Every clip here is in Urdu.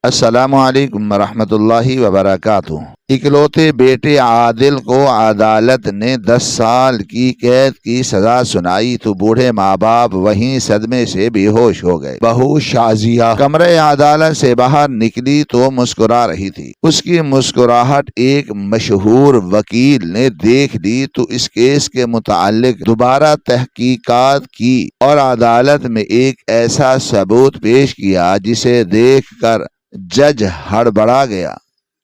السلام علیکم ورحمۃ اللہ وبرکاتہ۔ اکلوتے بیٹے عادل کو عدالت نے 10 سال کی قید کی سزا سنائی تو بوڑھے ماں باپ وہیں صدمے سے بے ہوش ہو گئے۔ بہو شازیہ کمرہ عدالت سے باہر نکلی تو مسکرا رہی تھی۔ اس کی مسکراہٹ ایک مشہور وکیل نے دیکھ لی تو اس کیس کے متعلق دوبارہ تحقیقات کی اور عدالت میں ایک ایسا ثبوت پیش کیا جسے دیکھ کر جج ہڑبڑا گیا،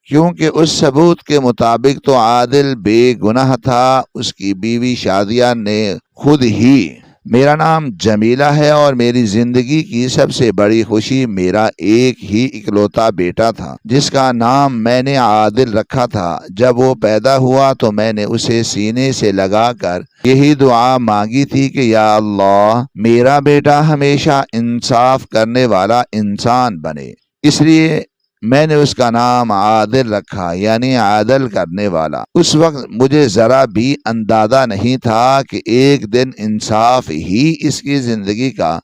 کیونکہ اس ثبوت کے مطابق تو عادل بے گناہ تھا۔ اس کی بیوی شازیہ نے خود ہی میرا نام جمیلہ ہے اور میری زندگی کی سب سے بڑی خوشی میرا ایک ہی اکلوتا بیٹا تھا جس کا نام میں نے عادل رکھا تھا۔ جب وہ پیدا ہوا تو میں نے اسے سینے سے لگا کر یہی دعا مانگی تھی کہ یا اللہ میرا بیٹا ہمیشہ انصاف کرنے والا انسان بنے، اس لیے میں نے اس کا نام عادل رکھا، یعنی عادل کرنے والا۔ اس وقت مجھے ذرا بھی اندازہ نہیں تھا کہ ایک دن انصاف ہی اس کی زندگی کا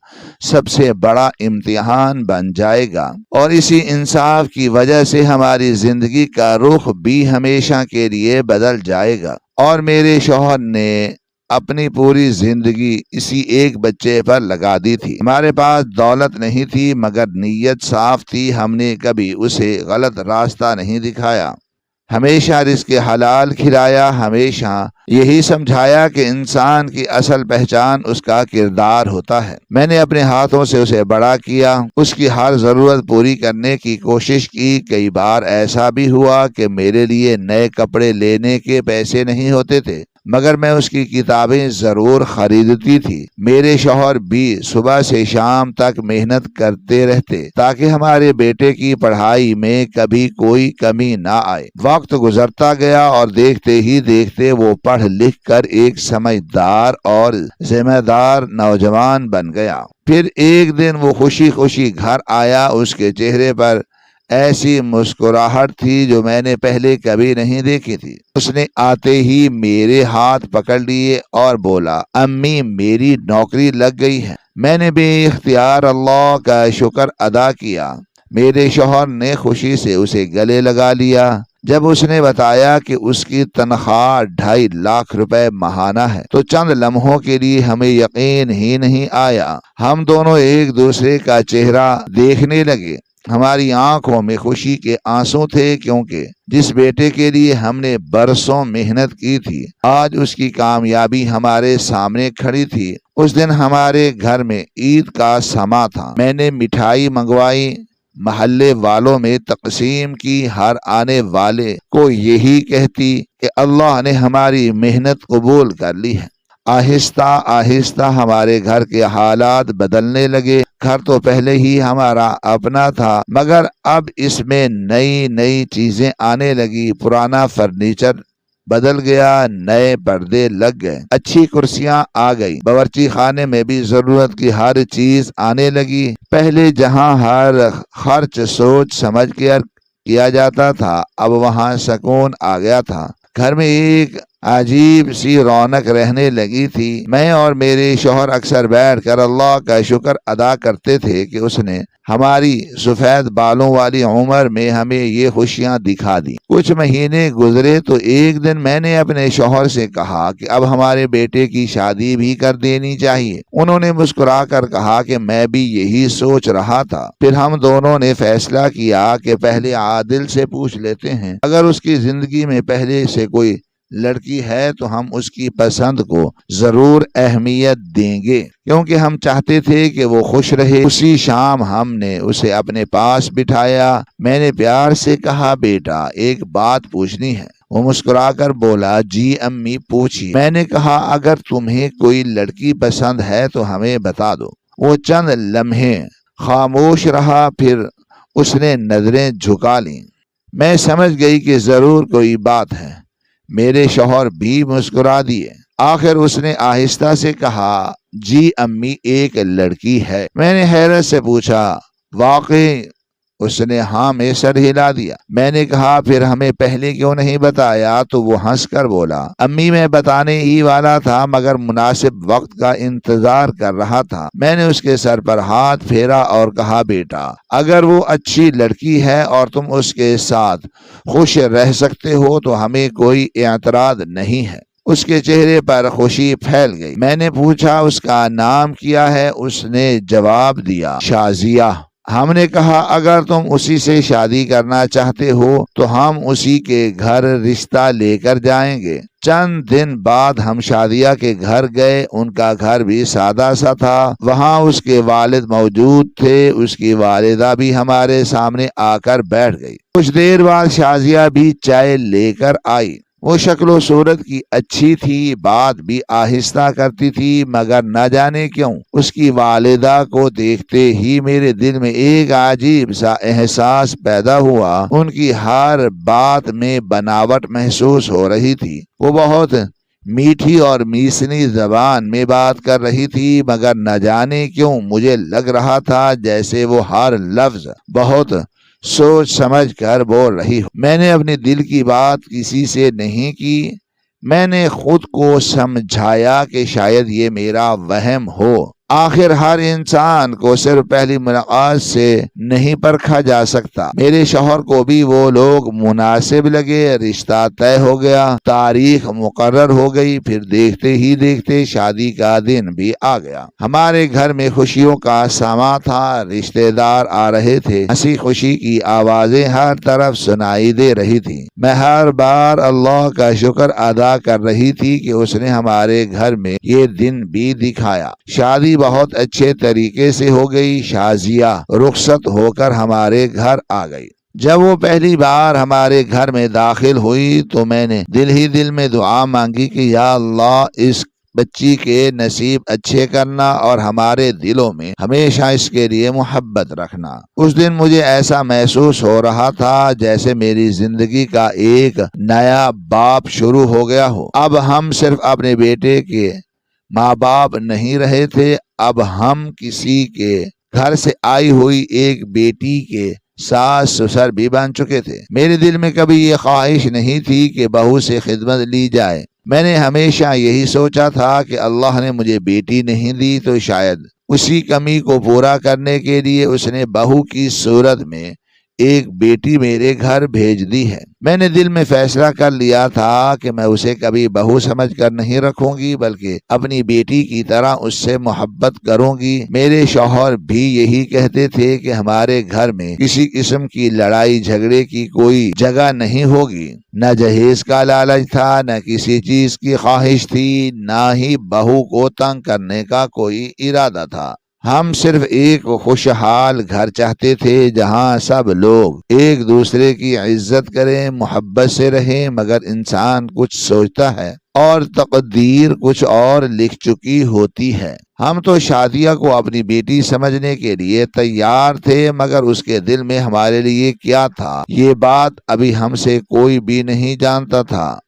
سب سے بڑا امتحان بن جائے گا، اور اسی انصاف کی وجہ سے ہماری زندگی کا رخ بھی ہمیشہ کے لیے بدل جائے گا۔ اور میرے شوہر نے اپنی پوری زندگی اسی ایک بچے پر لگا دی تھی۔ ہمارے پاس دولت نہیں تھی مگر نیت صاف تھی۔ ہم نے کبھی اسے غلط راستہ نہیں دکھایا، ہمیشہ رزق حلال کھلایا، ہمیشہ یہی سمجھایا کہ انسان کی اصل پہچان اس کا کردار ہوتا ہے۔ میں نے اپنے ہاتھوں سے اسے بڑا کیا، اس کی ہر ضرورت پوری کرنے کی کوشش کی۔ کئی بار ایسا بھی ہوا کہ میرے لیے نئے کپڑے لینے کے پیسے نہیں ہوتے تھے مگر میں اس کی کتابیں ضرور خریدتی تھی۔ میرے شوہر بھی صبح سے شام تک محنت کرتے رہتے تاکہ ہمارے بیٹے کی پڑھائی میں کبھی کوئی کمی نہ آئے۔ وقت گزرتا گیا اور دیکھتے ہی دیکھتے وہ پڑھ لکھ کر ایک سمجھدار اور ذمہ دار نوجوان بن گیا۔ پھر ایک دن وہ خوشی خوشی گھر آیا۔ اس کے چہرے پر ایسی مسکراہٹ تھی جو میں نے پہلے کبھی نہیں دیکھی تھی۔ اس نے آتے ہی میرے ہاتھ پکڑ لیے اور بولا، امی میری نوکری لگ گئی ہے۔ میں نے بے اختیار اللہ کا شکر ادا کیا۔ میرے شوہر نے خوشی سے اسے گلے لگا لیا۔ جب اس نے بتایا کہ اس کی تنخواہ 2.5 لاکھ روپے ماہانہ ہے تو چند لمحوں کے لیے ہمیں یقین ہی نہیں آیا۔ ہم دونوں ایک دوسرے کا چہرہ دیکھنے لگے۔ ہماری آنکھوں میں خوشی کے آنسو تھے، کیونکہ جس بیٹے کے لیے ہم نے برسوں محنت کی تھی آج اس کی کامیابی ہمارے سامنے کھڑی تھی۔ اس دن ہمارے گھر میں عید کا سما تھا۔ میں نے مٹھائی منگوائی، محلے والوں میں تقسیم کی، ہر آنے والے کو یہی کہتی کہ اللہ نے ہماری محنت قبول کر لی ہے۔ آہستہ آہستہ ہمارے گھر کے حالات بدلنے لگے۔ گھر تو پہلے ہی ہمارا اپنا تھا مگر اب اس میں نئی نئی چیزیں آنے لگی۔ پرانا فرنیچر بدل گیا، نئے پردے لگ گئے، اچھی کرسیاں آ گئی، باورچی خانے میں بھی ضرورت کی ہر چیز آنے لگی۔ پہلے جہاں ہر خرچ سوچ سمجھ کر کیا جاتا تھا اب وہاں سکون آ گیا تھا۔ گھر میں ایک عجیب سی رونق رہنے لگی تھی۔ میں اور میرے شوہر اکثر بیٹھ کر اللہ کا شکر ادا کرتے تھے کہ اس نے ہماری سفید بالوں والی عمر میں ہمیں یہ خوشیاں دکھا دی۔ کچھ مہینے گزرے تو ایک دن میں نے اپنے شوہر سے کہا کہ اب ہمارے بیٹے کی شادی بھی کر دینی چاہیے۔ انہوں نے مسکرا کر کہا کہ میں بھی یہی سوچ رہا تھا۔ پھر ہم دونوں نے فیصلہ کیا کہ پہلے عادل سے پوچھ لیتے ہیں، اگر اس کی زندگی میں پہلے سے کوئی لڑکی ہے تو ہم اس کی پسند کو ضرور اہمیت دیں گے، کیونکہ ہم چاہتے تھے کہ وہ خوش رہے۔ اسی شام ہم نے اسے اپنے پاس بٹھایا۔ میں نے پیار سے کہا، بیٹا ایک بات پوچھنی ہے۔ وہ مسکرا کر بولا، جی امی پوچھیے۔ میں نے کہا، اگر تمہیں کوئی لڑکی پسند ہے تو ہمیں بتا دو۔ وہ چند لمحے خاموش رہا، پھر اس نے نظریں جھکا لیں۔ میں سمجھ گئی کہ ضرور کوئی بات ہے۔ میرے شوہر بھی مسکرا دیے۔ آخر اس نے آہستہ سے کہا، جی امی ایک لڑکی ہے۔ میں نے حیرت سے پوچھا، واقعی اس نے ہاں میں سر ہلا دیا۔ میں نے کہا پھر ہمیں پہلے کیوں نہیں بتایا؟ تو وہ ہنس کر بولا امی میں بتانے ہی والا تھا مگر مناسب وقت کا انتظار کر رہا تھا۔ میں نے اس کے سر پر ہاتھ پھیرا اور کہا بیٹا اگر وہ اچھی لڑکی ہے اور تم اس کے ساتھ خوش رہ سکتے ہو تو ہمیں کوئی اعتراض نہیں ہے۔ اس کے چہرے پر خوشی پھیل گئی۔ میں نے پوچھا اس کا نام کیا ہے؟ اس نے جواب دیا شازیہ۔ ہم نے کہا اگر تم اسی سے شادی کرنا چاہتے ہو تو ہم اسی کے گھر رشتہ لے کر جائیں گے۔ چند دن بعد ہم شادیہ کے گھر گئے۔ ان کا گھر بھی سادہ سا تھا۔ وہاں اس کے والد موجود تھے۔ اس کی والدہ بھی ہمارے سامنے آ کر بیٹھ گئی۔ کچھ دیر بعد شازیہ بھی چائے لے کر آئی۔ وہ شکل و صورت کی اچھی تھی، بات بھی آہستہ کرتی تھی، مگر نہ جانے کیوں اس کی والدہ کو دیکھتے ہی میرے دل میں ایک عجیب سا احساس پیدا ہوا۔ ان کی ہر بات میں بناوٹ محسوس ہو رہی تھی۔ وہ بہت میٹھی اور میسنی زبان میں بات کر رہی تھی، مگر نہ جانے کیوں مجھے لگ رہا تھا جیسے وہ ہر لفظ بہت سوچ سمجھ کر بول رہی ہو۔ میں نے اپنے دل کی بات کسی سے نہیں کی۔ میں نے خود کو سمجھایا کہ شاید یہ میرا وہم ہو۔ آخر ہر انسان کو صرف پہلی ملاقات سے نہیں پرکھا جا سکتا۔ میرے شوہر کو بھی وہ لوگ مناسب لگے، رشتہ طے ہو گیا، تاریخ مقرر ہو گئی، پھر دیکھتے ہی دیکھتے شادی کا دن بھی آ گیا۔ ہمارے گھر میں خوشیوں کا سما تھا، رشتہ دار آ رہے تھے، ہنسی خوشی کی آوازیں ہر طرف سنائی دے رہی تھی۔ میں ہر بار اللہ کا شکر ادا کر رہی تھی کہ اس نے ہمارے گھر میں یہ دن بھی دکھایا۔ شادی بہت اچھے طریقے سے ہو گئی۔ شازیہ رخصت ہو کر ہمارے گھر آ گئی۔ جب وہ پہلی بار ہمارے گھر میں داخل ہوئی تو میں نے دل ہی دل میں دعا مانگی کہ یا اللہ اس بچی کے نصیب اچھے کرنا اور ہمارے دلوں میں ہمیشہ اس کے لیے محبت رکھنا۔ اس دن مجھے ایسا محسوس ہو رہا تھا جیسے میری زندگی کا ایک نیا باب شروع ہو گیا ہو۔ اب ہم صرف اپنے بیٹے کے ماں باپ نہیں رہے تھے، اب ہم کسی کے گھر سے آئی ہوئی ایک بیٹی کے ساس سسر بھی بن چکے تھے۔ میرے دل میں کبھی یہ خواہش نہیں تھی کہ بہو سے خدمت لی جائے۔ میں نے ہمیشہ یہی سوچا تھا کہ اللہ نے مجھے بیٹی نہیں دی تو شاید اسی کمی کو پورا کرنے کے لیے اس نے بہو کی صورت میں ایک بیٹی میرے گھر بھیج دی ہے۔ میں نے دل میں فیصلہ کر لیا تھا کہ میں اسے کبھی بہو سمجھ کر نہیں رکھوں گی بلکہ اپنی بیٹی کی طرح اس سے محبت کروں گی۔ میرے شوہر بھی یہی کہتے تھے کہ ہمارے گھر میں کسی قسم کی لڑائی جھگڑے کی کوئی جگہ نہیں ہوگی۔ نہ جہیز کا لالچ تھا، نہ کسی چیز کی خواہش تھی، نہ ہی بہو کو تنگ کرنے کا کوئی ارادہ تھا۔ ہم صرف ایک خوشحال گھر چاہتے تھے جہاں سب لوگ ایک دوسرے کی عزت کریں، محبت سے رہیں، مگر انسان کچھ سوچتا ہے اور تقدیر کچھ اور لکھ چکی ہوتی ہے۔ ہم تو شادیہ کو اپنی بیٹی سمجھنے کے لیے تیار تھے، مگر اس کے دل میں ہمارے لیے کیا تھا یہ بات ابھی ہم سے کوئی بھی نہیں جانتا تھا۔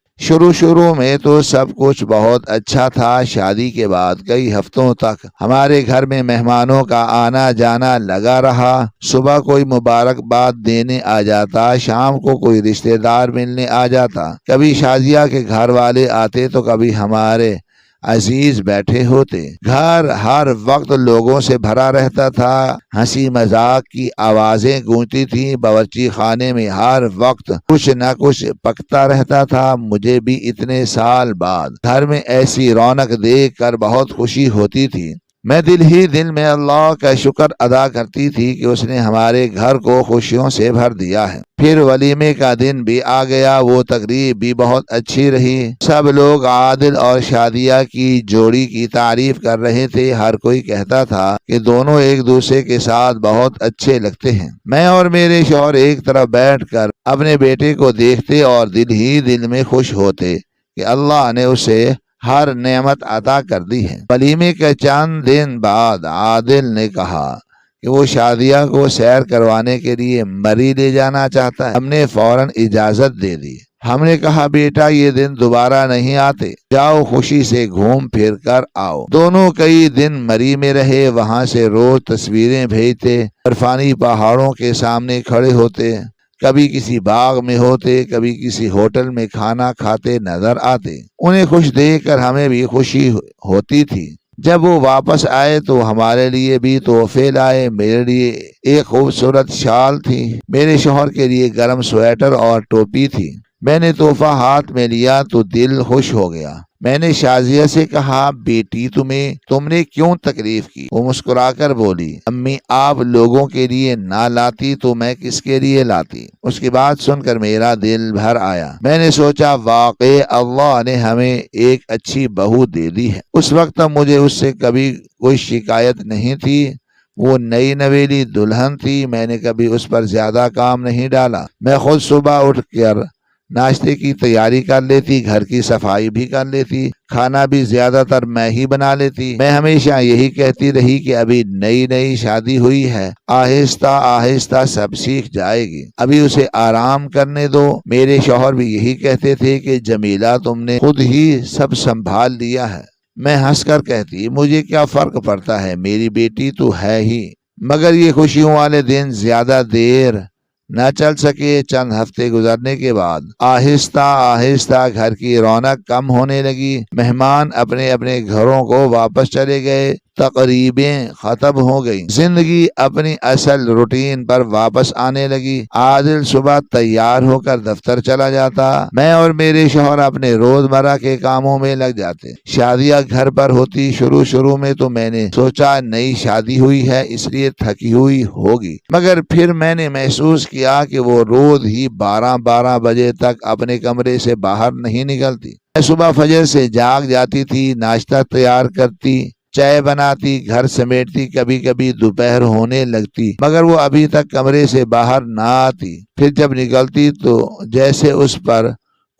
شروع میں تو سب کچھ بہت اچھا تھا۔ شادی کے بعد کئی ہفتوں تک ہمارے گھر میں مہمانوں کا آنا جانا لگا رہا۔ صبح کوئی مبارکباد دینے آ جاتا، شام کو کوئی رشتہ دار ملنے آ جاتا، کبھی شازیہ کے گھر والے آتے تو کبھی ہمارے عزیز بیٹھے ہوتے۔ گھر ہر وقت لوگوں سے بھرا رہتا تھا، ہنسی مذاق کی آوازیں گونجتی تھیں، باورچی خانے میں ہر وقت کچھ نہ کچھ پکتا رہتا تھا۔ مجھے بھی اتنے سال بعد گھر میں ایسی رونق دیکھ کر بہت خوشی ہوتی تھی۔ میں دل ہی دل میں اللہ کا شکر ادا کرتی تھی کہ اس نے ہمارے گھر کو خوشیوں سے بھر دیا ہے۔ پھر ولیمے کا دن بھی آ گیا۔ وہ تقریب بھی بہت اچھی رہی۔ سب لوگ عادل اور شادیہ کی جوڑی کی تعریف کر رہے تھے۔ ہر کوئی کہتا تھا کہ دونوں ایک دوسرے کے ساتھ بہت اچھے لگتے ہیں۔ میں اور میرے شوہر ایک طرف بیٹھ کر اپنے بیٹے کو دیکھتے اور دل ہی دل میں خوش ہوتے کہ اللہ نے اسے ہر نعمت عطا کر دی ہے۔ ولیمے کے چند دن بعد عادل نے کہا کہ وہ شادیہ کو سیر کروانے کے لیے مری لے جانا چاہتا ہے۔ ہم نے فوراً اجازت دے دی۔ ہم نے کہا بیٹا یہ دن دوبارہ نہیں آتے، جاؤ خوشی سے گھوم پھر کر آؤ۔ دونوں کئی دن مری میں رہے، وہاں سے روز تصویریں بھیجتے، برفانی پہاڑوں کے سامنے کھڑے ہوتے، کبھی کسی باغ میں ہوتے، کبھی کسی ہوٹل میں کھانا کھاتے نظر آتے۔ انہیں خوش دیکھ کر ہمیں بھی خوشی ہوتی تھی۔ جب وہ واپس آئے تو ہمارے لیے بھی تحفے لائے۔ میرے لیے ایک خوبصورت شال تھی، میرے شوہر کے لیے گرم سویٹر اور ٹوپی تھی۔ میں نے تحفہ ہاتھ میں لیا تو دل خوش ہو گیا۔ میں نے شازیہ سے کہا بیٹی تم نے کیوں تکلیف کی؟ وہ مسکرا کر بولی امی آپ لوگوں کے لیے نہ لاتی تو میں کس کے لیے لاتی؟ اس کی بات سن کر میرا دل بھر آیا۔ میں نے سوچا واقعی اللہ نے ہمیں ایک اچھی بہو دے دی ہے۔ اس وقت مجھے اس سے کبھی کوئی شکایت نہیں تھی۔ وہ نئی نویلی دلہن تھی، میں نے کبھی اس پر زیادہ کام نہیں ڈالا۔ میں خود صبح اٹھ کر ناشتے کی تیاری کر لیتی، گھر کی صفائی بھی کر لیتی، کھانا بھی زیادہ تر میں ہی بنا لیتی۔ میں ہمیشہ یہی کہتی رہی کہ ابھی نئی شادی ہوئی ہے، آہستہ آہستہ سب سیکھ جائے گی، ابھی اسے آرام کرنے دو۔ میرے شوہر بھی یہی کہتے تھے کہ جمیلہ تم نے خود ہی سب سنبھال لیا ہے۔ میں ہنس کر کہتی مجھے کیا فرق پڑتا ہے، میری بیٹی تو ہے ہی۔ مگر یہ خوشیوں والے دن زیادہ دیر نہ چل سکے۔ چند ہفتے گزرنے کے بعد آہستہ آہستہ گھر کی رونق کم ہونے لگی۔ مہمان اپنے اپنے گھروں کو واپس چلے گئے، تقریبیں ختم ہو گئی، زندگی اپنی اصل روٹین پر واپس آنے لگی۔ عادل صبح تیار ہو کر دفتر چلا جاتا، میں اور میرے شوہر اپنے روزمرہ کے کاموں میں لگ جاتے۔ شادیہ گھر پر ہوتی۔ شروع میں تو میں نے سوچا نئی شادی ہوئی ہے اس لیے تھکی ہوئی ہوگی، مگر پھر میں نے محسوس کیا کہ وہ روز ہی 12 بجے تک اپنے کمرے سے باہر نہیں نکلتی۔ میں صبح فجر سے جاگ جاتی تھی، ناشتہ تیار کرتی، چائے بناتی، گھر سمیٹتی، کبھی کبھی دوپہر ہونے لگتی، مگر وہ ابھی تک کمرے سے باہر نہ آتی۔ پھر جب نکلتی تو جیسے اس پر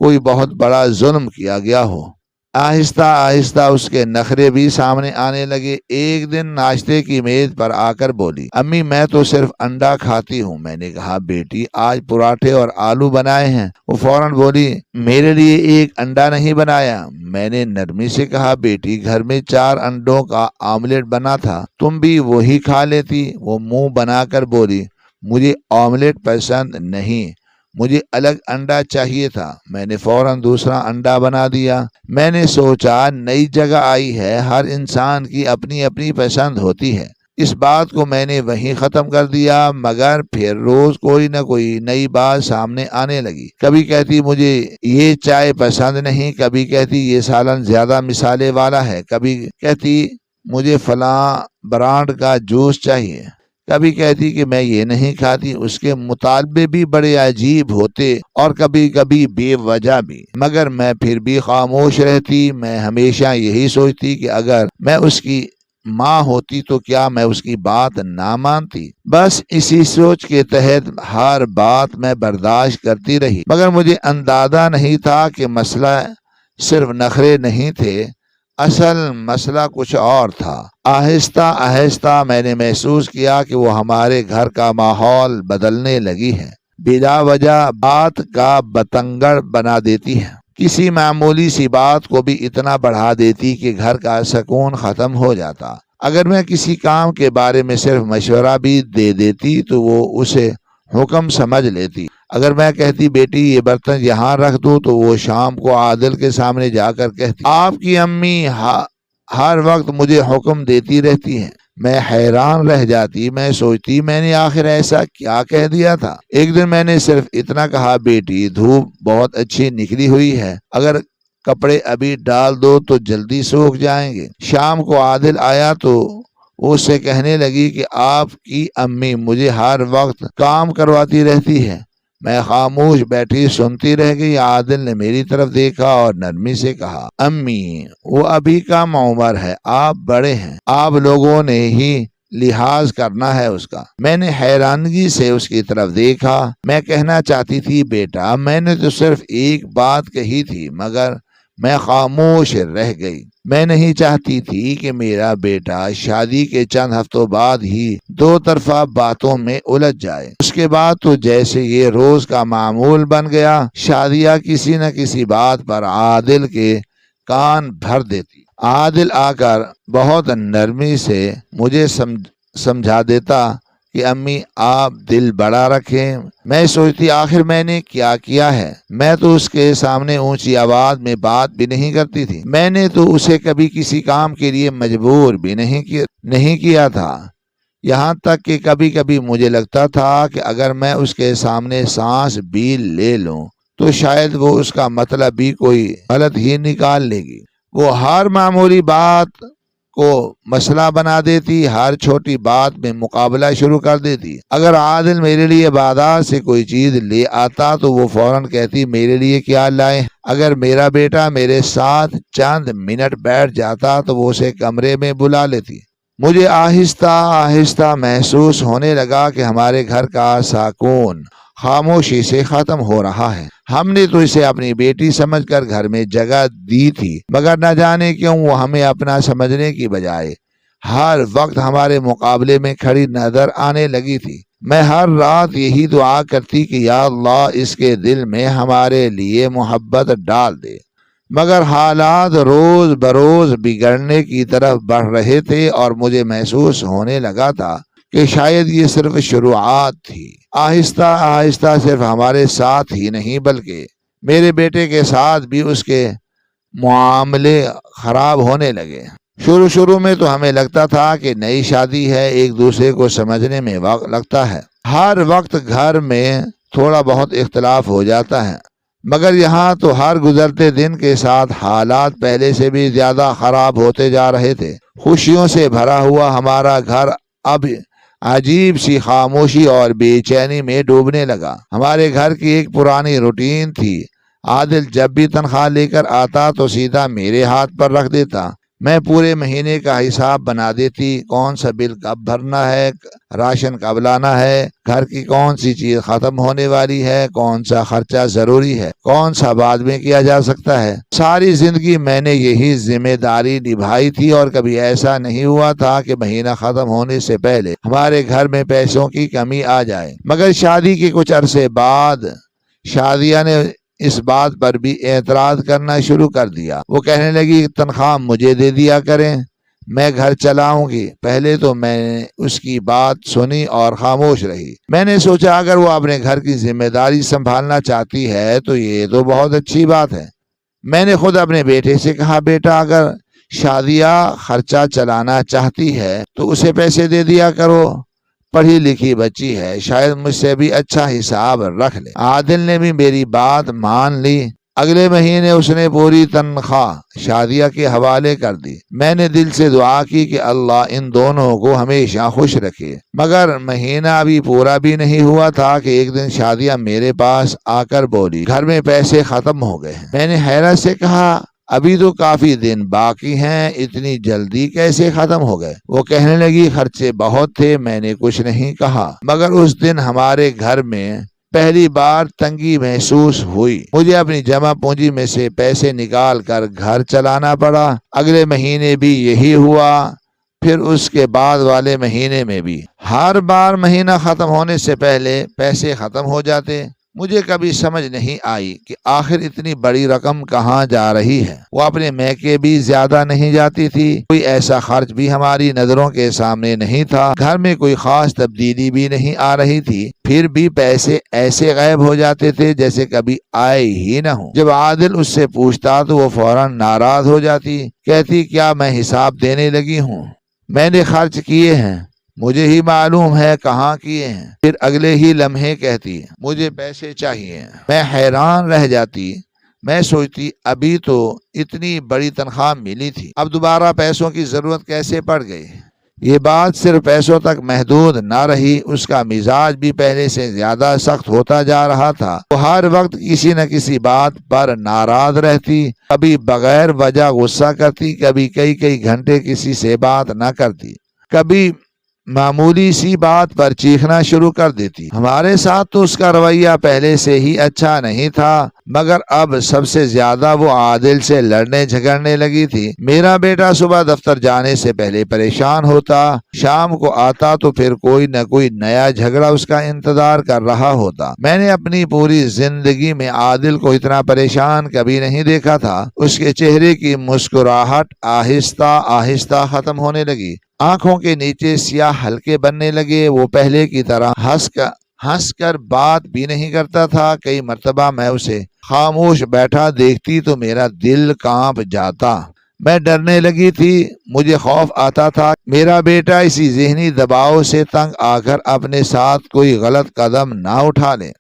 کوئی بہت بڑا ظلم کیا گیا ہو۔ آہستہ آہستہ اس کے نخرے بھی سامنے آنے لگے۔ ایک دن ناشتے کی میز پر آ کر بولی امی میں تو صرف انڈا کھاتی ہوں۔ میں نے کہا بیٹی آج پراٹھے اور آلو بنائے ہیں۔ وہ فوراً بولی میرے لیے ایک انڈا نہیں بنایا؟ میں نے نرمی سے کہا بیٹی گھر میں 4 انڈوں کا آملیٹ بنا تھا، تم بھی وہی کھا لیتی۔ وہ منہ بنا کر بولی مجھے آملیٹ پسند نہیں، مجھے الگ انڈا چاہیے تھا۔ میں نے فوراً دوسرا انڈا بنا دیا۔ میں نے سوچا نئی جگہ آئی ہے، ہر انسان کی اپنی اپنی پسند ہوتی ہے۔ اس بات کو میں نے وہیں ختم کر دیا، مگر پھر روز کوئی نہ کوئی نئی بات سامنے آنے لگی۔ کبھی کہتی مجھے یہ چائے پسند نہیں، کبھی کہتی یہ سالن زیادہ مسالے والا ہے، کبھی کہتی مجھے فلاں برانڈ کا جوس چاہیے، کبھی کہتی کہ میں یہ نہیں کھاتی۔ اس کے مطالبے بھی بڑے عجیب ہوتے اور کبھی کبھی بے وجہ بھی، مگر میں پھر بھی خاموش رہتی۔ میں ہمیشہ یہی سوچتی کہ اگر میں اس کی ماں ہوتی تو کیا میں اس کی بات نہ مانتی؟ بس اسی سوچ کے تحت ہر بات میں برداشت کرتی رہی، مگر مجھے اندازہ نہیں تھا کہ مسئلہ صرف نخرے نہیں تھے، اصل مسئلہ کچھ اور تھا۔ آہستہ آہستہ میں نے محسوس کیا کہ وہ ہمارے گھر کا ماحول بدلنے لگی ہے، بلا وجہ بات کا بتنگڑ بنا دیتی ہے، کسی معمولی سی بات کو بھی اتنا بڑھا دیتی کہ گھر کا سکون ختم ہو جاتا۔ اگر میں کسی کام کے بارے میں صرف مشورہ بھی دے دیتی تو وہ اسے حکم سمجھ لیتی۔ اگر میں کہتی بیٹی یہ برتن یہاں رکھ دو تو وہ شام کو عادل کے سامنے جا کر کہتی آپ کی امی ہر وقت مجھے حکم دیتی رہتی ہیں۔ میں حیران رہ جاتی، میں سوچتی میں نے آخر ایسا کیا کہہ دیا تھا۔ ایک دن میں نے صرف اتنا کہا بیٹی دھوپ بہت اچھی نکلی ہوئی ہے، اگر کپڑے ابھی ڈال دو تو جلدی سوکھ جائیں گے۔ شام کو عادل آیا تو اس سے کہنے لگی کہ آپ کی امی مجھے ہر وقت کام کرواتی رہتی ہے۔ میں خاموش بیٹھی سنتی رہ گئی۔ عادل نے میری طرف دیکھا اور نرمی سے کہا امی وہ ابھی کم عمر ہے، آپ بڑے ہیں، آپ لوگوں نے ہی لحاظ کرنا ہے اس کا۔ میں نے حیرانگی سے اس کی طرف دیکھا۔ میں کہنا چاہتی تھی بیٹا میں نے تو صرف ایک بات کہی تھی، مگر میں خاموش رہ گئی۔ میں نہیں چاہتی تھی کہ میرا بیٹا شادی کے چند ہفتوں بعد ہی دو طرفہ باتوں میں الجھ جائے۔ اس کے بعد تو جیسے یہ روز کا معمول بن گیا، شادیہ کسی نہ کسی بات پر عادل کے کان بھر دیتی۔ عادل آ کر بہت نرمی سے مجھے سمجھا دیتا کہ امی آپ دل بڑا رکھیں۔ میں سوچتی آخر میں نے کیا ہے؟ میں تو اس کے سامنے اونچی آواز میں بات بھی نہیں کرتی تھی۔ میں نے تو اسے کبھی کسی کام کے لیے مجبور بھی نہیں کیا تھا۔ یہاں تک کہ کبھی کبھی مجھے لگتا تھا کہ اگر میں اس کے سامنے سانس بھی لے لوں تو شاید وہ اس کا مطلب بھی کوئی غلط ہی نکال لے گی۔ وہ ہر معمولی بات کو مسئلہ بنا دیتی، ہر چھوٹی بات میں مقابلہ شروع کر دیتی۔ اگر عادل میرے لیے بازار سے کوئی چیز لے آتا تو وہ فوراً کہتی میرے لیے کیا لائے۔ اگر میرا بیٹا میرے ساتھ چند منٹ بیٹھ جاتا تو وہ اسے کمرے میں بلا لیتی۔ مجھے آہستہ آہستہ محسوس ہونے لگا کہ ہمارے گھر کا سکون خاموشی سے ختم ہو رہا ہے۔ ہم نے تو اسے اپنی بیٹی سمجھ کر گھر میں جگہ دی تھی، مگر نہ جانے کیوں وہ ہمیں اپنا سمجھنے کی بجائے ہر وقت ہمارے مقابلے میں کھڑی نظر آنے لگی تھی۔ میں ہر رات یہی دعا کرتی کہ یا اللہ اس کے دل میں ہمارے لیے محبت ڈال دے، مگر حالات روز بروز بگڑنے کی طرف بڑھ رہے تھے اور مجھے محسوس ہونے لگا تھا کہ شاید یہ صرف شروعات تھی۔ آہستہ آہستہ صرف ہمارے ساتھ ہی نہیں بلکہ میرے بیٹے کے ساتھ بھی اس کے معاملے خراب ہونے لگے۔ شروع میں تو ہمیں لگتا تھا کہ نئی شادی ہے، ایک دوسرے کو سمجھنے میں وقت لگتا ہے، ہر وقت گھر میں تھوڑا بہت اختلاف ہو جاتا ہے، مگر یہاں تو ہر گزرتے دن کے ساتھ حالات پہلے سے بھی زیادہ خراب ہوتے جا رہے تھے۔ خوشیوں سے بھرا ہوا ہمارا گھر اب عجیب سی خاموشی اور بے چینی میں ڈوبنے لگا۔ ہمارے گھر کی ایک پرانی روٹین تھی، عادل جب بھی تنخواہ لے کر آتا تو سیدھا میرے ہاتھ پر رکھ دیتا۔ میں پورے مہینے کا حساب بنا دیتی، کون سا بل کب بھرنا ہے، راشن کب لانا ہے، گھر کی کون سی چیز ختم ہونے والی ہے، کون سا خرچہ ضروری ہے، کون سا بعد میں کیا جا سکتا ہے۔ ساری زندگی میں نے یہی ذمہ داری نبھائی تھی اور کبھی ایسا نہیں ہوا تھا کہ مہینہ ختم ہونے سے پہلے ہمارے گھر میں پیسوں کی کمی آ جائے۔ مگر شادی کے کچھ عرصے بعد شادیہ نے اس بات پر بھی اعتراض کرنا شروع کر دیا۔ وہ کہنے لگی تنخواہ مجھے دے دیا کریں، میں گھر چلاؤں گی۔ پہلے تو میں نے اس کی بات سنی اور خاموش رہی۔ میں نے سوچا اگر وہ اپنے گھر کی ذمہ داری سنبھالنا چاہتی ہے تو یہ تو بہت اچھی بات ہے۔ میں نے خود اپنے بیٹے سے کہا بیٹا اگر شادیہ خرچہ چلانا چاہتی ہے تو اسے پیسے دے دیا کرو، پڑھی لکھی بچی ہے، شاید مجھ سے بھی اچھا حساب رکھ لے۔ عادل نے بھی میری بات مان لی۔ اگلے مہینے اس نے پوری تنخواہ شادیہ کے حوالے کر دی۔ میں نے دل سے دعا کی کہ اللہ ان دونوں کو ہمیشہ خوش رکھے، مگر مہینہ ابھی پورا بھی نہیں ہوا تھا کہ ایک دن شادیہ میرے پاس آ کر بولی گھر میں پیسے ختم ہو گئے۔ میں نے حیرت سے کہا ابھی تو کافی دن باقی ہیں، اتنی جلدی کیسے ختم ہو گئے؟ وہ کہنے لگی خرچے بہت تھے۔ میں نے کچھ نہیں کہا، مگر اس دن ہمارے گھر میں پہلی بار تنگی محسوس ہوئی۔ مجھے اپنی جمع پونجی میں سے پیسے نکال کر گھر چلانا پڑا۔ اگلے مہینے بھی یہی ہوا، پھر اس کے بعد والے مہینے میں بھی۔ ہر بار مہینہ ختم ہونے سے پہلے پیسے ختم ہو جاتے۔ مجھے کبھی سمجھ نہیں آئی کہ آخر اتنی بڑی رقم کہاں جا رہی ہے۔ وہ اپنے میکے بھی زیادہ نہیں جاتی تھی، کوئی ایسا خرچ بھی ہماری نظروں کے سامنے نہیں تھا، گھر میں کوئی خاص تبدیلی بھی نہیں آ رہی تھی، پھر بھی پیسے ایسے غائب ہو جاتے تھے جیسے کبھی آئے ہی نہ ہوں۔ جب عادل اس سے پوچھتا تو وہ فوراً ناراض ہو جاتی، کہتی کیا میں حساب دینے لگی ہوں؟ میں نے خرچ کیے ہیں، مجھے ہی معلوم ہے کہاں کیے ہیں۔ پھر اگلے ہی لمحے کہتی مجھے پیسے چاہیے۔ میں حیران رہ جاتی، میں سوچتی ابھی تو اتنی بڑی تنخواہ ملی تھی، اب دوبارہ پیسوں کی ضرورت کیسے پڑ گئی؟ یہ بات صرف پیسوں تک محدود نہ رہی، اس کا مزاج بھی پہلے سے زیادہ سخت ہوتا جا رہا تھا۔ وہ ہر وقت کسی نہ کسی بات پر ناراض رہتی، کبھی بغیر وجہ غصہ کرتی، کبھی کئی گھنٹے کسی سے بات نہ کرتی، کبھی معمولی سی بات پر چیخنا شروع کر دیتی۔ ہمارے ساتھ تو اس کا رویہ پہلے سے ہی اچھا نہیں تھا، مگر اب سب سے زیادہ وہ عادل سے لڑنے جھگڑنے لگی تھی۔ میرا بیٹا صبح دفتر جانے سے پہلے پریشان ہوتا، شام کو آتا تو پھر کوئی نہ کوئی نیا جھگڑا اس کا انتظار کر رہا ہوتا۔ میں نے اپنی پوری زندگی میں عادل کو اتنا پریشان کبھی نہیں دیکھا تھا۔ اس کے چہرے کی مسکراہٹ آہستہ آہستہ ختم ہونے لگی، آنکھوں کے نیچے سیاہ حلقے بننے لگے، وہ پہلے کی طرح ہنس کر بات بھی نہیں کرتا تھا۔ کئی مرتبہ میں اسے خاموش بیٹھا دیکھتی تو میرا دل کانپ جاتا، میں ڈرنے لگی تھی، مجھے خوف آتا تھا میرا بیٹا اسی ذہنی دباؤ سے تنگ آ کر اپنے ساتھ کوئی غلط قدم نہ اٹھا لے۔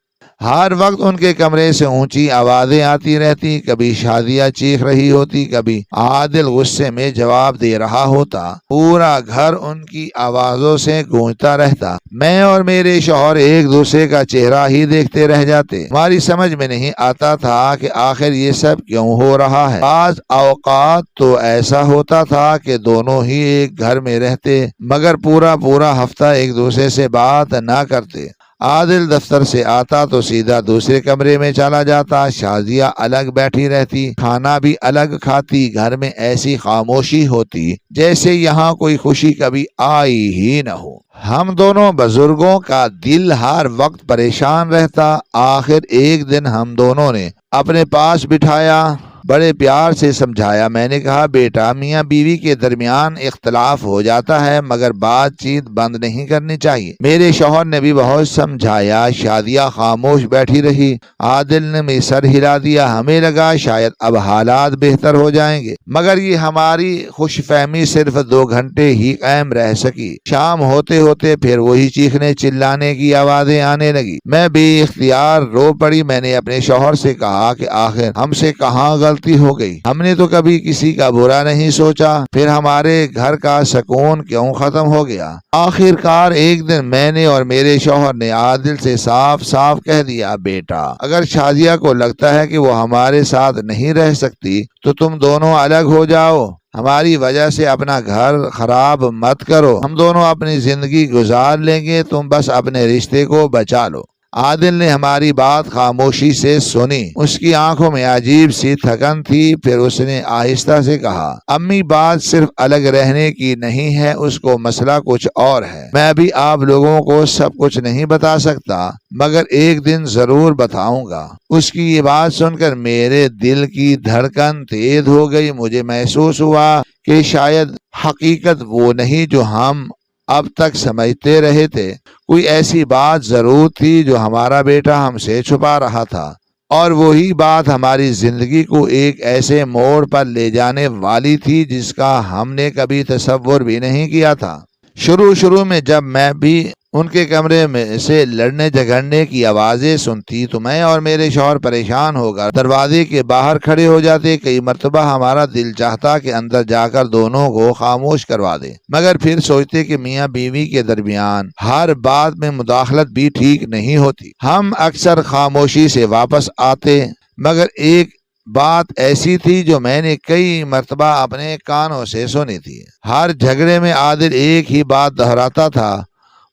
ہر وقت ان کے کمرے سے اونچی آوازیں آتی رہتی، کبھی شادیہ چیخ رہی ہوتی، کبھی عادل غصے میں جواب دے رہا ہوتا، پورا گھر ان کی آوازوں سے گونجتا رہتا۔ میں اور میرے شوہر ایک دوسرے کا چہرہ ہی دیکھتے رہ جاتے۔ ہماری سمجھ میں نہیں آتا تھا کہ آخر یہ سب کیوں ہو رہا ہے۔ بعض اوقات تو ایسا ہوتا تھا کہ دونوں ہی ایک گھر میں رہتے مگر پورا ہفتہ ایک دوسرے سے بات نہ کرتے۔ عادل دفتر سے آتا تو سیدھا دوسرے کمرے میں چلا جاتا، شازیہ الگ بیٹھی رہتی، کھانا بھی الگ کھاتی، گھر میں ایسی خاموشی ہوتی جیسے یہاں کوئی خوشی کبھی آئی ہی نہ ہو۔ ہم دونوں بزرگوں کا دل ہر وقت پریشان رہتا۔ آخر ایک دن ہم دونوں نے اپنے پاس بٹھایا، بڑے پیار سے سمجھایا۔ میں نے کہا، بیٹا، میاں بیوی کے درمیان اختلاف ہو جاتا ہے مگر بات چیت بند نہیں کرنی چاہیے۔ میرے شوہر نے بھی بہت سمجھایا، شادیہ خاموش بیٹھی رہی۔ عادل نے بھی سر ہلا دیا۔ ہمیں لگا شاید اب حالات بہتر ہو جائیں گے مگر یہ ہماری خوش فہمی صرف 2 گھنٹے ہی قائم رہ سکی۔ شام ہوتے ہوتے پھر وہی چیخنے چلانے کی آوازیں آنے لگی۔ میں بے اختیار رو پڑی۔ میں نے اپنے شوہر سے کہا کہ آخر ہم سے کہاں غلطی ہو گئی، ہم نے تو کبھی کسی کا برا نہیں سوچا، پھر ہمارے گھر کا سکون کیوں ختم ہو گیا۔ آخر کار ایک دن میں نے اور میرے شوہر نے عادل سے صاف صاف کہہ دیا، بیٹا، اگر شازیہ کو لگتا ہے کہ وہ ہمارے ساتھ نہیں رہ سکتی تو تم دونوں الگ ہو جاؤ، ہماری وجہ سے اپنا گھر خراب مت کرو، ہم دونوں اپنی زندگی گزار لیں گے، تم بس اپنے رشتے کو بچا لو۔ عادل نے ہماری بات خاموشی سے سنی، اس کی آنکھوں میں عجیب سی تھکن تھی، پھر اس نے آہستہ سے کہا، امی، بات صرف الگ رہنے کی نہیں ہے، اس کو مسئلہ کچھ اور ہے۔ میں ابھی آپ لوگوں کو سب کچھ نہیں بتا سکتا مگر ایک دن ضرور بتاؤں گا۔ اس کی یہ بات سن کر میرے دل کی دھڑکن تیز ہو گئی۔ مجھے محسوس ہوا کہ شاید حقیقت وہ نہیں جو ہم اب تک سمجھتے رہے تھے، کوئی ایسی بات ضرور تھی جو ہمارا بیٹا ہم سے چھپا رہا تھا، اور وہی بات ہماری زندگی کو ایک ایسے موڑ پر لے جانے والی تھی جس کا ہم نے کبھی تصور بھی نہیں کیا تھا۔ شروع میں جب میں بھی ان کے کمرے میں سے لڑنے جھگڑنے کی آوازیں سنتی تو میں اور میرے شوہر پریشان ہو کر دروازے کے باہر کھڑے ہو جاتے۔ کئی مرتبہ ہمارا دل چاہتا کہ اندر جا کر دونوں کو خاموش کروا دے مگر پھر سوچتے کہ میاں بیوی کے درمیان ہر بات میں مداخلت بھی ٹھیک نہیں ہوتی۔ ہم اکثر خاموشی سے واپس آتے مگر ایک بات ایسی تھی جو میں نے کئی مرتبہ اپنے کانوں سے سنی تھی۔ ہر جھگڑے میں عادل ایک ہی بات دہراتا تھا،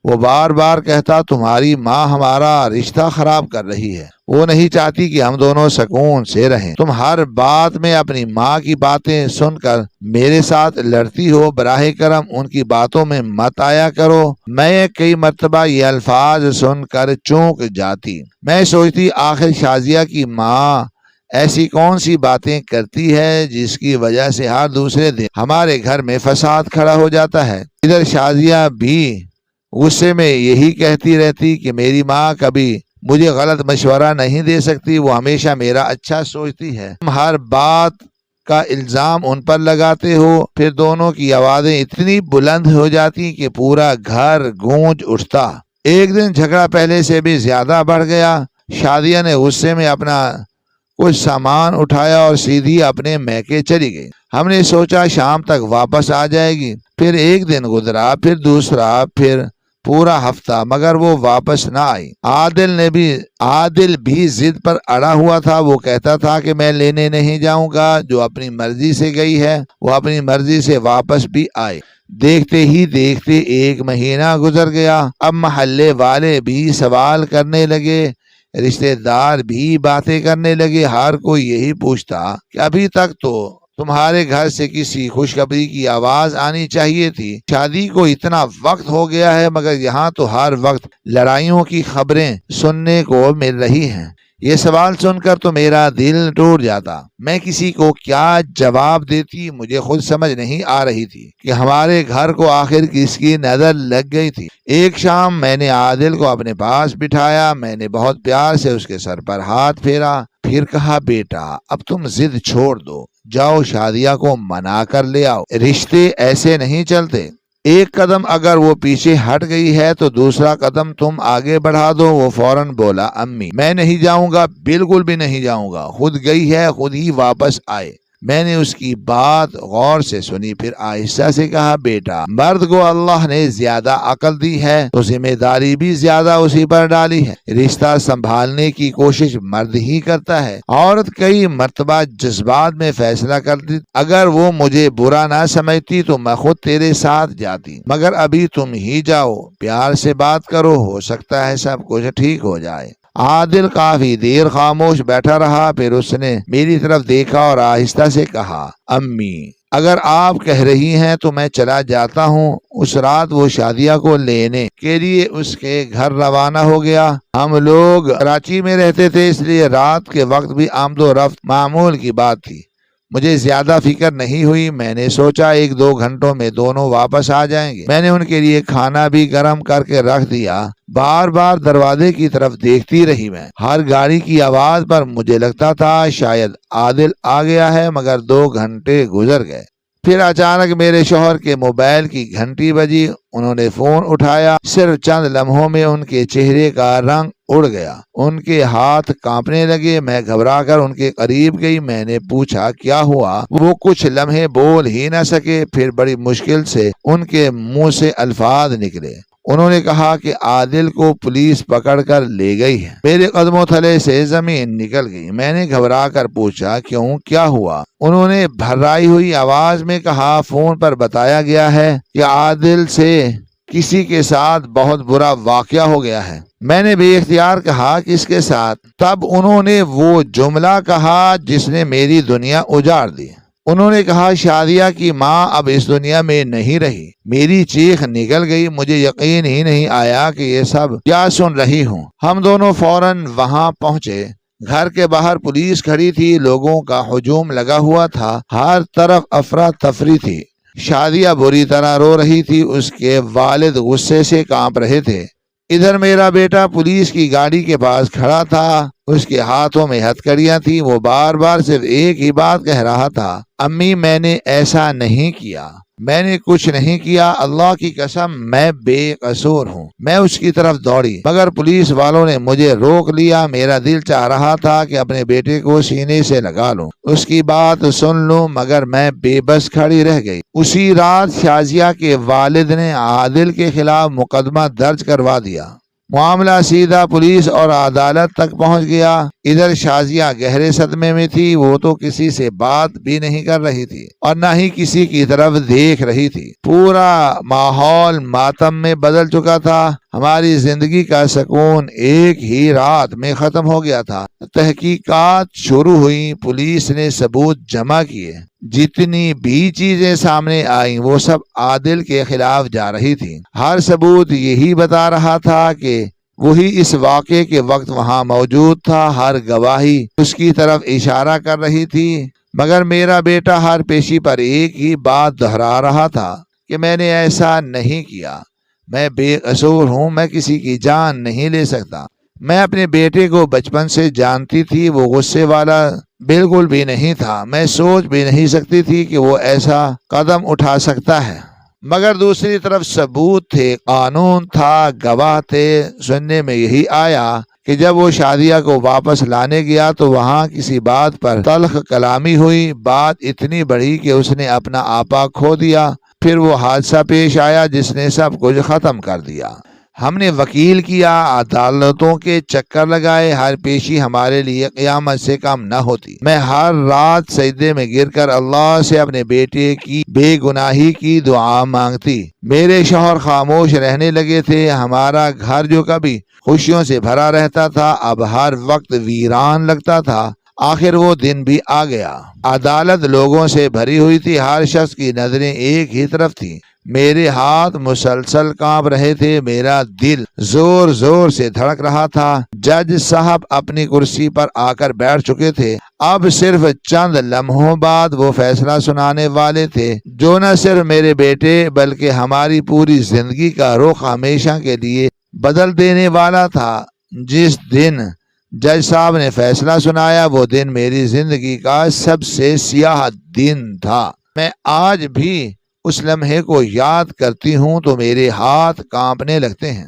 وہ بار بار کہتا، تمہاری ماں ہمارا رشتہ خراب کر رہی ہے، وہ نہیں چاہتی کہ ہم دونوں سکون سے رہیں، تم ہر بات میں اپنی ماں کی باتیں سن کر میرے ساتھ لڑتی ہو، براہ کرم ان کی باتوں میں مت آیا کرو۔ میں کئی مرتبہ یہ الفاظ سن کر چونک جاتی۔ میں سوچتی، آخر شازیہ کی ماں ایسی کون سی باتیں کرتی ہے جس کی وجہ سے ہر دوسرے دن ہمارے گھر میں فساد کھڑا ہو جاتا ہے۔ ادھر شازیہ بھی غصے میں یہی کہتی رہتی کہ میری ماں کبھی مجھے غلط مشورہ نہیں دے سکتی، وہ ہمیشہ میرا اچھا سوچتی ہے، تم ہر بات کا الزام ان پر لگاتے ہو۔ پھر دونوں کی آوازیں اتنی بلند ہو جاتی کہ پورا گھر گونج اٹھتا۔ ایک دن جھگڑا پہلے سے بھی زیادہ بڑھ گیا۔ شازیہ نے غصے میں اپنا کچھ سامان اٹھایا اور سیدھی اپنے میکے چلی گئی۔ ہم نے سوچا شام تک واپس آ جائے گی۔ پھر ایک دن گزرا، پھر دوسرا، پھر پورا ہفتہ مگر وہ واپس نہ آئی۔ عادل بھی ضد پر اڑا ہوا تھا۔ وہ کہتا تھا کہ میں لینے نہیں جاؤں گا، جو اپنی مرضی سے گئی ہے وہ اپنی مرضی سے واپس بھی آئے۔ دیکھتے ہی دیکھتے 1 مہینہ گزر گیا۔ اب محلے والے بھی سوال کرنے لگے، رشتے دار بھی باتیں کرنے لگے۔ ہر کوئی یہی پوچھتا کہ ابھی تک تو تمہارے گھر سے کسی خوشخبری کی آواز آنی چاہیے تھی، شادی کو اتنا وقت ہو گیا ہے مگر یہاں تو ہر وقت لڑائیوں کی خبریں سننے کو مل رہی ہیں۔ یہ سوال سن کر تو میرا دل ٹوٹ جاتا۔ میں کسی کو کیا جواب دیتی، مجھے خود سمجھ نہیں آ رہی تھی کہ ہمارے گھر کو آخر کس کی نظر لگ گئی تھی۔ ایک شام میں نے عادل کو اپنے پاس بٹھایا، میں نے بہت پیار سے اس کے سر پر ہاتھ پھیرا، پھر کہا بیٹا اب تم ضد چھوڑ دو، جاؤ شادیہ کو منا کر لے آؤ، رشتے ایسے نہیں چلتے۔ ایک قدم اگر وہ پیچھے ہٹ گئی ہے تو دوسرا قدم تم آگے بڑھا دو۔ وہ فوراً بولا امی میں نہیں جاؤں گا، بالکل بھی نہیں جاؤں گا، خود گئی ہے خود ہی واپس آئے۔ میں نے اس کی بات غور سے سنی، پھر آہستہ سے کہا بیٹا مرد کو اللہ نے زیادہ عقل دی ہے تو ذمہ داری بھی زیادہ اسی پر ڈالی ہے۔ رشتہ سنبھالنے کی کوشش مرد ہی کرتا ہے، عورت کئی مرتبہ جذبات میں فیصلہ کرتی۔ اگر وہ مجھے برا نہ سمجھتی تو میں خود تیرے ساتھ جاتی، مگر ابھی تم ہی جاؤ، پیار سے بات کرو، ہو سکتا ہے سب کچھ ٹھیک ہو جائے۔ عادل کافی دیر خاموش بیٹھا رہا، پھر اس نے میری طرف دیکھا اور آہستہ سے کہا امی اگر آپ کہہ رہی ہیں تو میں چلا جاتا ہوں۔ اس رات وہ شادیہ کو لینے کے لیے اس کے گھر روانہ ہو گیا۔ ہم لوگ کراچی میں رہتے تھے، اس لیے رات کے وقت بھی آمد و رفت معمول کی بات تھی۔ مجھے زیادہ فکر نہیں ہوئی، میں نے سوچا 1-2 گھنٹوں میں دونوں واپس آ جائیں گے۔ میں نے ان کے لیے کھانا بھی گرم کر کے رکھ دیا۔ بار بار دروازے کی طرف دیکھتی رہی میں، ہر گاڑی کی آواز پر مجھے لگتا تھا شاید عادل آ گیا ہے، مگر 2 گھنٹے گزر گئے۔ پھر اچانک میرے شوہر کے موبائل کی گھنٹی بجی، انہوں نے فون اٹھایا۔ صرف چند لمحوں میں ان کے چہرے کا رنگ اڑ گیا، ان کے ہاتھ کانپنے لگے۔ میں گھبرا کر ان کے قریب گئی، میں نے پوچھا کیا ہوا؟ وہ کچھ لمحے بول ہی نہ سکے، پھر بڑی مشکل سے ان کے منہ سے الفاظ نکلے۔ انہوں نے کہا کہ عادل کو پولیس پکڑ کر لے گئی ہے۔ میرے قدموں تلے سے زمین نکل گئی۔ میں نے گھبرا کر پوچھا کیوں، کیا ہوا؟ انہوں نے بھرائی ہوئی آواز میں کہا فون پر بتایا گیا ہے کہ عادل سے کسی کے ساتھ بہت برا واقعہ ہو گیا ہے۔ میں نے بے اختیار کہا کس کے ساتھ؟ تب انہوں نے وہ جملہ کہا جس نے میری دنیا اجاڑ دی۔ انہوں نے کہا شادیہ کی ماں اب اس دنیا میں نہیں رہی۔ میری چیخ نکل گئی، مجھے یقین ہی نہیں آیا کہ یہ سب کیا سن رہی ہوں۔ ہم دونوں فوراً وہاں پہنچے۔ گھر کے باہر پولیس کھڑی تھی، لوگوں کا ہجوم لگا ہوا تھا، ہر طرف افراتفری تھی۔ شادیہ بری طرح رو رہی تھی، اس کے والد غصے سے کانپ رہے تھے۔ ادھر میرا بیٹا پولیس کی گاڑی کے پاس کھڑا تھا، اس کے ہاتھوں میں ہتھکڑیاں تھیں۔ وہ بار بار صرف ایک ہی بات کہہ رہا تھا امی میں نے ایسا نہیں کیا، میں نے کچھ نہیں کیا، اللہ کی قسم میں بے قصور ہوں۔ میں اس کی طرف دوڑی مگر پولیس والوں نے مجھے روک لیا۔ میرا دل چاہ رہا تھا کہ اپنے بیٹے کو سینے سے لگا لوں، اس کی بات سن لوں، مگر میں بے بس کھڑی رہ گئی۔ اسی رات شازیہ کے والد نے عادل کے خلاف مقدمہ درج کروا دیا۔ معاملہ سیدھا پولیس اور عدالت تک پہنچ گیا۔ ادھر شازیہ گہرے صدمے میں تھی، وہ تو کسی سے بات بھی نہیں کر رہی تھی اور نہ ہی کسی کی طرف دیکھ رہی تھی۔ پورا ماحول ماتم میں بدل چکا تھا۔ ہماری زندگی کا سکون ایک ہی رات میں ختم ہو گیا تھا۔ تحقیقات شروع ہوئی، پولیس نے ثبوت جمع کیے، جتنی بھی چیزیں سامنے آئیں وہ سب عادل کے خلاف جا رہی تھی۔ ہر ثبوت یہی بتا رہا تھا کہ وہی اس واقعے کے وقت وہاں موجود تھا، ہر گواہی اس کی طرف اشارہ کر رہی تھی، مگر میرا بیٹا ہر پیشی پر ایک ہی بات دہرا رہا تھا کہ میں نے ایسا نہیں کیا، میں بے قصور ہوں، میں کسی کی جان نہیں لے سکتا۔ میں اپنے بیٹے کو بچپن سے جانتی تھی، وہ غصے والا بالکل بھی نہیں تھا، میں سوچ بھی نہیں سکتی تھی کہ وہ ایسا قدم اٹھا سکتا ہے، مگر دوسری طرف ثبوت تھے، قانون تھا، گواہ تھے۔ سننے میں یہی آیا کہ جب وہ شادیہ کو واپس لانے گیا تو وہاں کسی بات پر تلخ کلامی ہوئی، بات اتنی بڑھی کہ اس نے اپنا آپا کھو دیا۔ پھر وہ حادثہ پیش آیا جس نے سب کچھ ختم کر دیا۔ ہم نے وکیل کیا، عدالتوں کے چکر لگائے، ہر پیشی ہمارے لیے قیامت سے کم نہ ہوتی۔ میں ہر رات سجدے میں گر کر اللہ سے اپنے بیٹے کی بے گناہی کی دعا مانگتی۔ میرے شوہر خاموش رہنے لگے تھے۔ ہمارا گھر جو کبھی خوشیوں سے بھرا رہتا تھا اب ہر وقت ویران لگتا تھا۔ آخر وہ دن بھی آ گیا۔ عدالت لوگوں سے بھری ہوئی تھی، ہر شخص کی نظریں ایک ہی طرف تھیں۔ میرے ہاتھ مسلسل کانپ رہے تھے، میرا دل زور زور سے دھڑک رہا تھا۔ جج صاحب اپنی کرسی پر آ کر بیٹھ چکے تھے۔ اب صرف چند لمحوں بعد وہ فیصلہ سنانے والے تھے جو نہ صرف میرے بیٹے بلکہ ہماری پوری زندگی کا رخ ہمیشہ کے لیے بدل دینے والا تھا۔ جس دن جج صاحب نے فیصلہ سنایا وہ دن میری زندگی کا سب سے سیاہ دن تھا۔ میں آج بھی اس لمحے کو یاد کرتی ہوں تو میرے ہاتھ کانپنے لگتے ہیں۔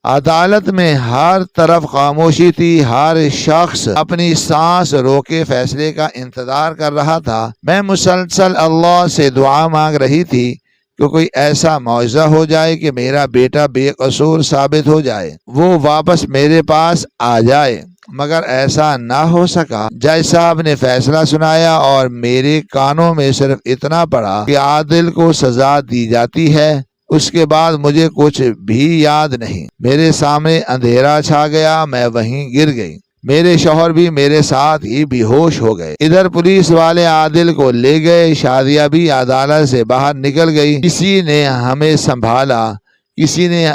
عدالت میں ہر طرف خاموشی تھی، ہر شخص اپنی سانس روکے فیصلے کا انتظار کر رہا تھا۔ میں مسلسل اللہ سے دعا مانگ رہی تھی کہ کوئی ایسا معجزہ ہو جائے کہ میرا بیٹا بے قصور ثابت ہو جائے، وہ واپس میرے پاس آ جائے، مگر ایسا نہ ہو سکا۔ جج صاحب نے فیصلہ سنایا اور میرے کانوں میں صرف اتنا پڑا کہ عادل کو سزا دی جاتی ہے۔ اس کے بعد مجھے کچھ بھی یاد نہیں۔ میرے سامنے اندھیرا چھا گیا، میں وہیں گر گئی۔ میرے شوہر بھی میرے ساتھ ہی بے ہوش ہو گئے۔ ادھر پولیس والے عادل کو لے گئے، شادیہ بھی عدالت سے باہر نکل گئی۔ کسی نے ہمیں سنبھالا، کسی نے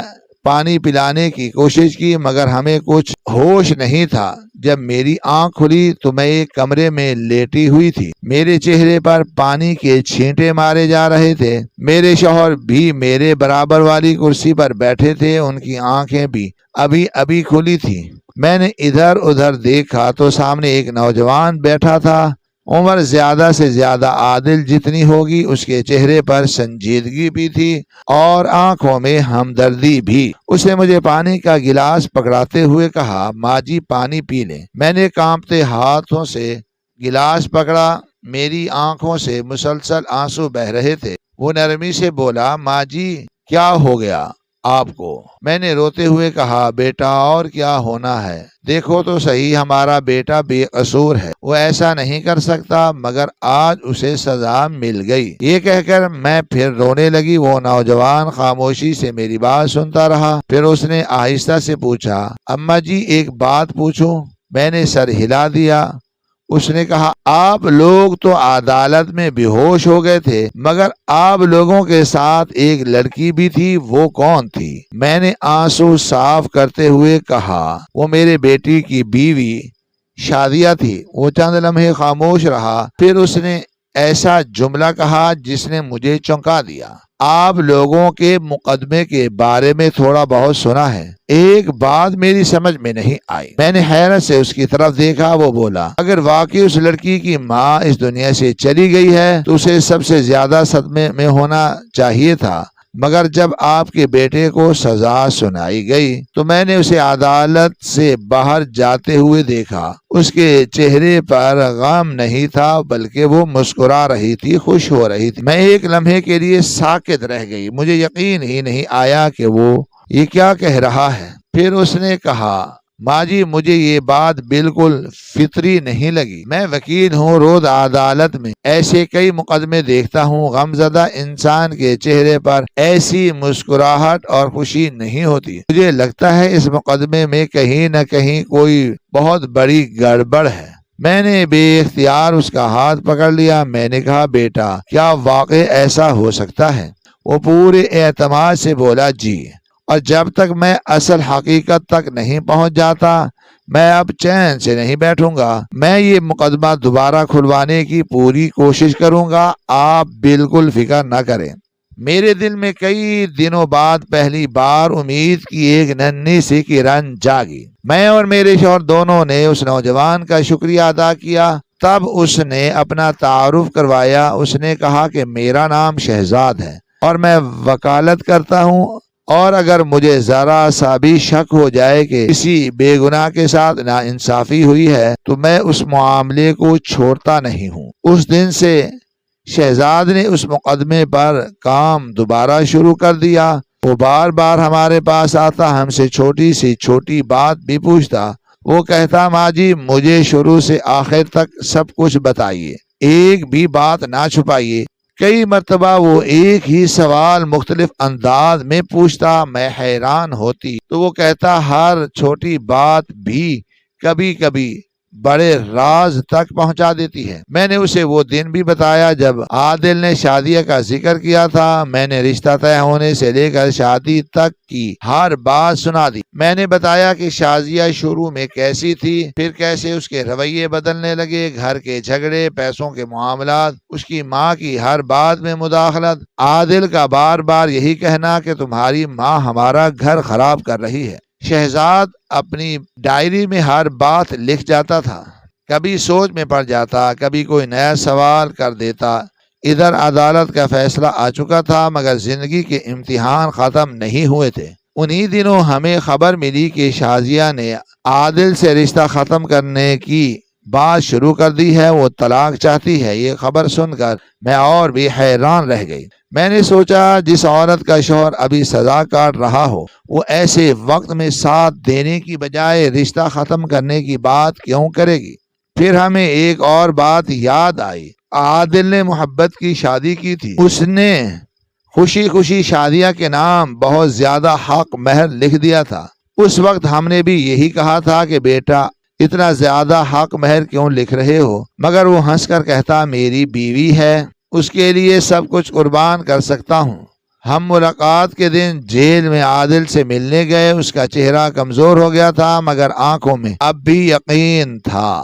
پانی پلانے کی کوشش کی، مگر ہمیں کچھ ہوش نہیں تھا۔ جب میری آنکھ کھلی تو میں ایک کمرے میں لیٹی ہوئی تھی۔ میرے چہرے پر پانی کے چھینٹے مارے جا رہے تھے۔ میرے شوہر بھی میرے برابر والی کرسی پر بیٹھے تھے، ان کی آنکھیں بھی ابھی ابھی کھلی تھی۔ میں نے ادھر ادھر دیکھا تو سامنے ایک نوجوان بیٹھا تھا، عمر زیادہ سے زیادہ عادل جتنی ہوگی، اس کے چہرے پر سنجیدگی بھی تھی اور آنکھوں میں ہمدردی بھی۔ اس نے مجھے پانی کا گلاس پکڑاتے ہوئے کہا، ماں جی پانی پی لیں۔ میں نے کانپتے ہاتھوں سے گلاس پکڑا، میری آنکھوں سے مسلسل آنسو بہہ رہے تھے۔ وہ نرمی سے بولا، ماں جی کیا ہو گیا آپ کو؟ میں نے روتے ہوئے کہا، بیٹا اور کیا ہونا ہے، دیکھو تو صحیح ہمارا بیٹا بے قصور ہے، وہ ایسا نہیں کر سکتا، مگر آج اسے سزا مل گئی۔ یہ کہہ کر میں پھر رونے لگی۔ وہ نوجوان خاموشی سے میری بات سنتا رہا، پھر اس نے آہستہ سے پوچھا، اماں جی ایک بات پوچھوں؟ میں نے سر ہلا دیا۔ اس نے کہا، آپ لوگ تو عدالت میں بے ہوش ہو گئے تھے، مگر آپ لوگوں کے ساتھ ایک لڑکی بھی تھی، وہ کون تھی؟ میں نے آنسو صاف کرتے ہوئے کہا، وہ میرے بیٹی کی بیوی شادیہ تھی۔ وہ چند لمحے خاموش رہا، پھر اس نے ایسا جملہ کہا جس نے مجھے چونکا دیا، آپ لوگوں کے مقدمے کے بارے میں تھوڑا بہت سنا ہے۔ ایک بات میری سمجھ میں نہیں آئی۔ میں نے حیرت سے اس کی طرف دیکھا۔ وہ بولا، اگر واقعی اس لڑکی کی ماں اس دنیا سے چلی گئی ہے تو اسے سب سے زیادہ صدمے میں ہونا چاہیے تھا، مگر جب آپ کے بیٹے کو سزا سنائی گئی تو میں نے اسے عدالت سے باہر جاتے ہوئے دیکھا۔ اس کے چہرے پر غم نہیں تھا بلکہ وہ مسکرا رہی تھی، خوش ہو رہی تھی۔ میں ایک لمحے کے لیے ساکت رہ گئی، مجھے یقین ہی نہیں آیا کہ وہ یہ کیا کہہ رہا ہے۔ پھر اس نے کہا، ماں جی مجھے یہ بات بالکل فطری نہیں لگی۔ میں وکیل ہوں، روز عدالت میں ایسے کئی مقدمے دیکھتا ہوں، غمزدہ انسان کے چہرے پر ایسی مسکراہٹ اور خوشی نہیں ہوتی۔ مجھے لگتا ہے اس مقدمے میں کہیں نہ کہیں کوئی بہت بڑی گڑبڑ ہے۔ میں نے بے اختیار اس کا ہاتھ پکڑ لیا۔ میں نے کہا، بیٹا کیا واقعی ایسا ہو سکتا ہے؟ وہ پورے اعتماد سے بولا، جی، اور جب تک میں اصل حقیقت تک نہیں پہنچ جاتا میں اب چین سے نہیں بیٹھوں گا۔ میں یہ مقدمہ دوبارہ کھلوانے کی پوری کوشش کروں گا، آپ بالکل فکر نہ کریں۔ میرے دل میں کئی دنوں بعد پہلی بار امید کی ایک ننھی سی کرن جاگی۔ میں اور میرے شوہر دونوں نے اس نوجوان کا شکریہ ادا کیا۔ تب اس نے اپنا تعارف کروایا۔ اس نے کہا کہ میرا نام شہزاد ہے اور میں وکالت کرتا ہوں، اور اگر مجھے ذرا سا بھی شک ہو جائے کہ کسی بے گناہ کے ساتھ ناانصافی ہوئی ہے تو میں اس معاملے کو چھوڑتا نہیں ہوں۔ اس دن سے شہزاد نے اس مقدمے پر کام دوبارہ شروع کر دیا۔ وہ بار بار ہمارے پاس آتا، ہم سے چھوٹی سی چھوٹی بات بھی پوچھتا۔ وہ کہتا ماں جی مجھے شروع سے آخر تک سب کچھ بتائیے، ایک بھی بات نہ چھپائیے۔ کئی مرتبہ وہ ایک ہی سوال مختلف انداز میں پوچھتا، میں حیران ہوتی تو وہ کہتا ہر چھوٹی بات بھی کبھی کبھی بڑے راز تک پہنچا دیتی ہے۔ میں نے اسے وہ دن بھی بتایا جب عادل نے شادی کا ذکر کیا تھا۔ میں نے رشتہ طے ہونے سے لے کر شادی تک کی ہر بات سنا دی۔ میں نے بتایا کہ شازیہ شروع میں کیسی تھی، پھر کیسے اس کے رویے بدلنے لگے، گھر کے جھگڑے، پیسوں کے معاملات، اس کی ماں کی ہر بات میں مداخلت، عادل کا بار بار یہی کہنا کہ تمہاری ماں ہمارا گھر خراب کر رہی ہے۔ شہزاد اپنی ڈائری میں ہر بات لکھ جاتا تھا، کبھی سوچ میں پڑ جاتا، کبھی کوئی نیا سوال کر دیتا۔ ادھر عدالت کا فیصلہ آ چکا تھا مگر زندگی کے امتحان ختم نہیں ہوئے تھے۔ انہی دنوں ہمیں خبر ملی کہ شازیہ نے عادل سے رشتہ ختم کرنے کی بات شروع کر دی ہے، وہ طلاق چاہتی ہے۔ یہ خبر سن کر میں اور بھی حیران رہ گئی۔ میں نے سوچا جس عورت کا شوہر ابھی سزا کاٹ رہا ہو وہ ایسے وقت میں ساتھ دینے کی بجائے رشتہ ختم کرنے کی بات کیوں کرے گی؟ پھر ہمیں ایک اور بات یاد آئی، عادل نے محبت کی شادی کی تھی، اس نے خوشی خوشی شادیہ کے نام بہت زیادہ حق مہر لکھ دیا تھا۔ اس وقت ہم نے بھی یہی کہا تھا کہ بیٹا اتنا زیادہ حق مہر کیوں لکھ رہے ہو؟ مگر وہ ہنس کر کہتا میری بیوی ہے، اس کے لیے سب کچھ قربان کر سکتا ہوں۔ ہم ملاقات کے دن جیل میں عادل سے ملنے گئے، اس کا چہرہ کمزور ہو گیا تھا مگر آنکھوں میں اب بھی یقین تھا۔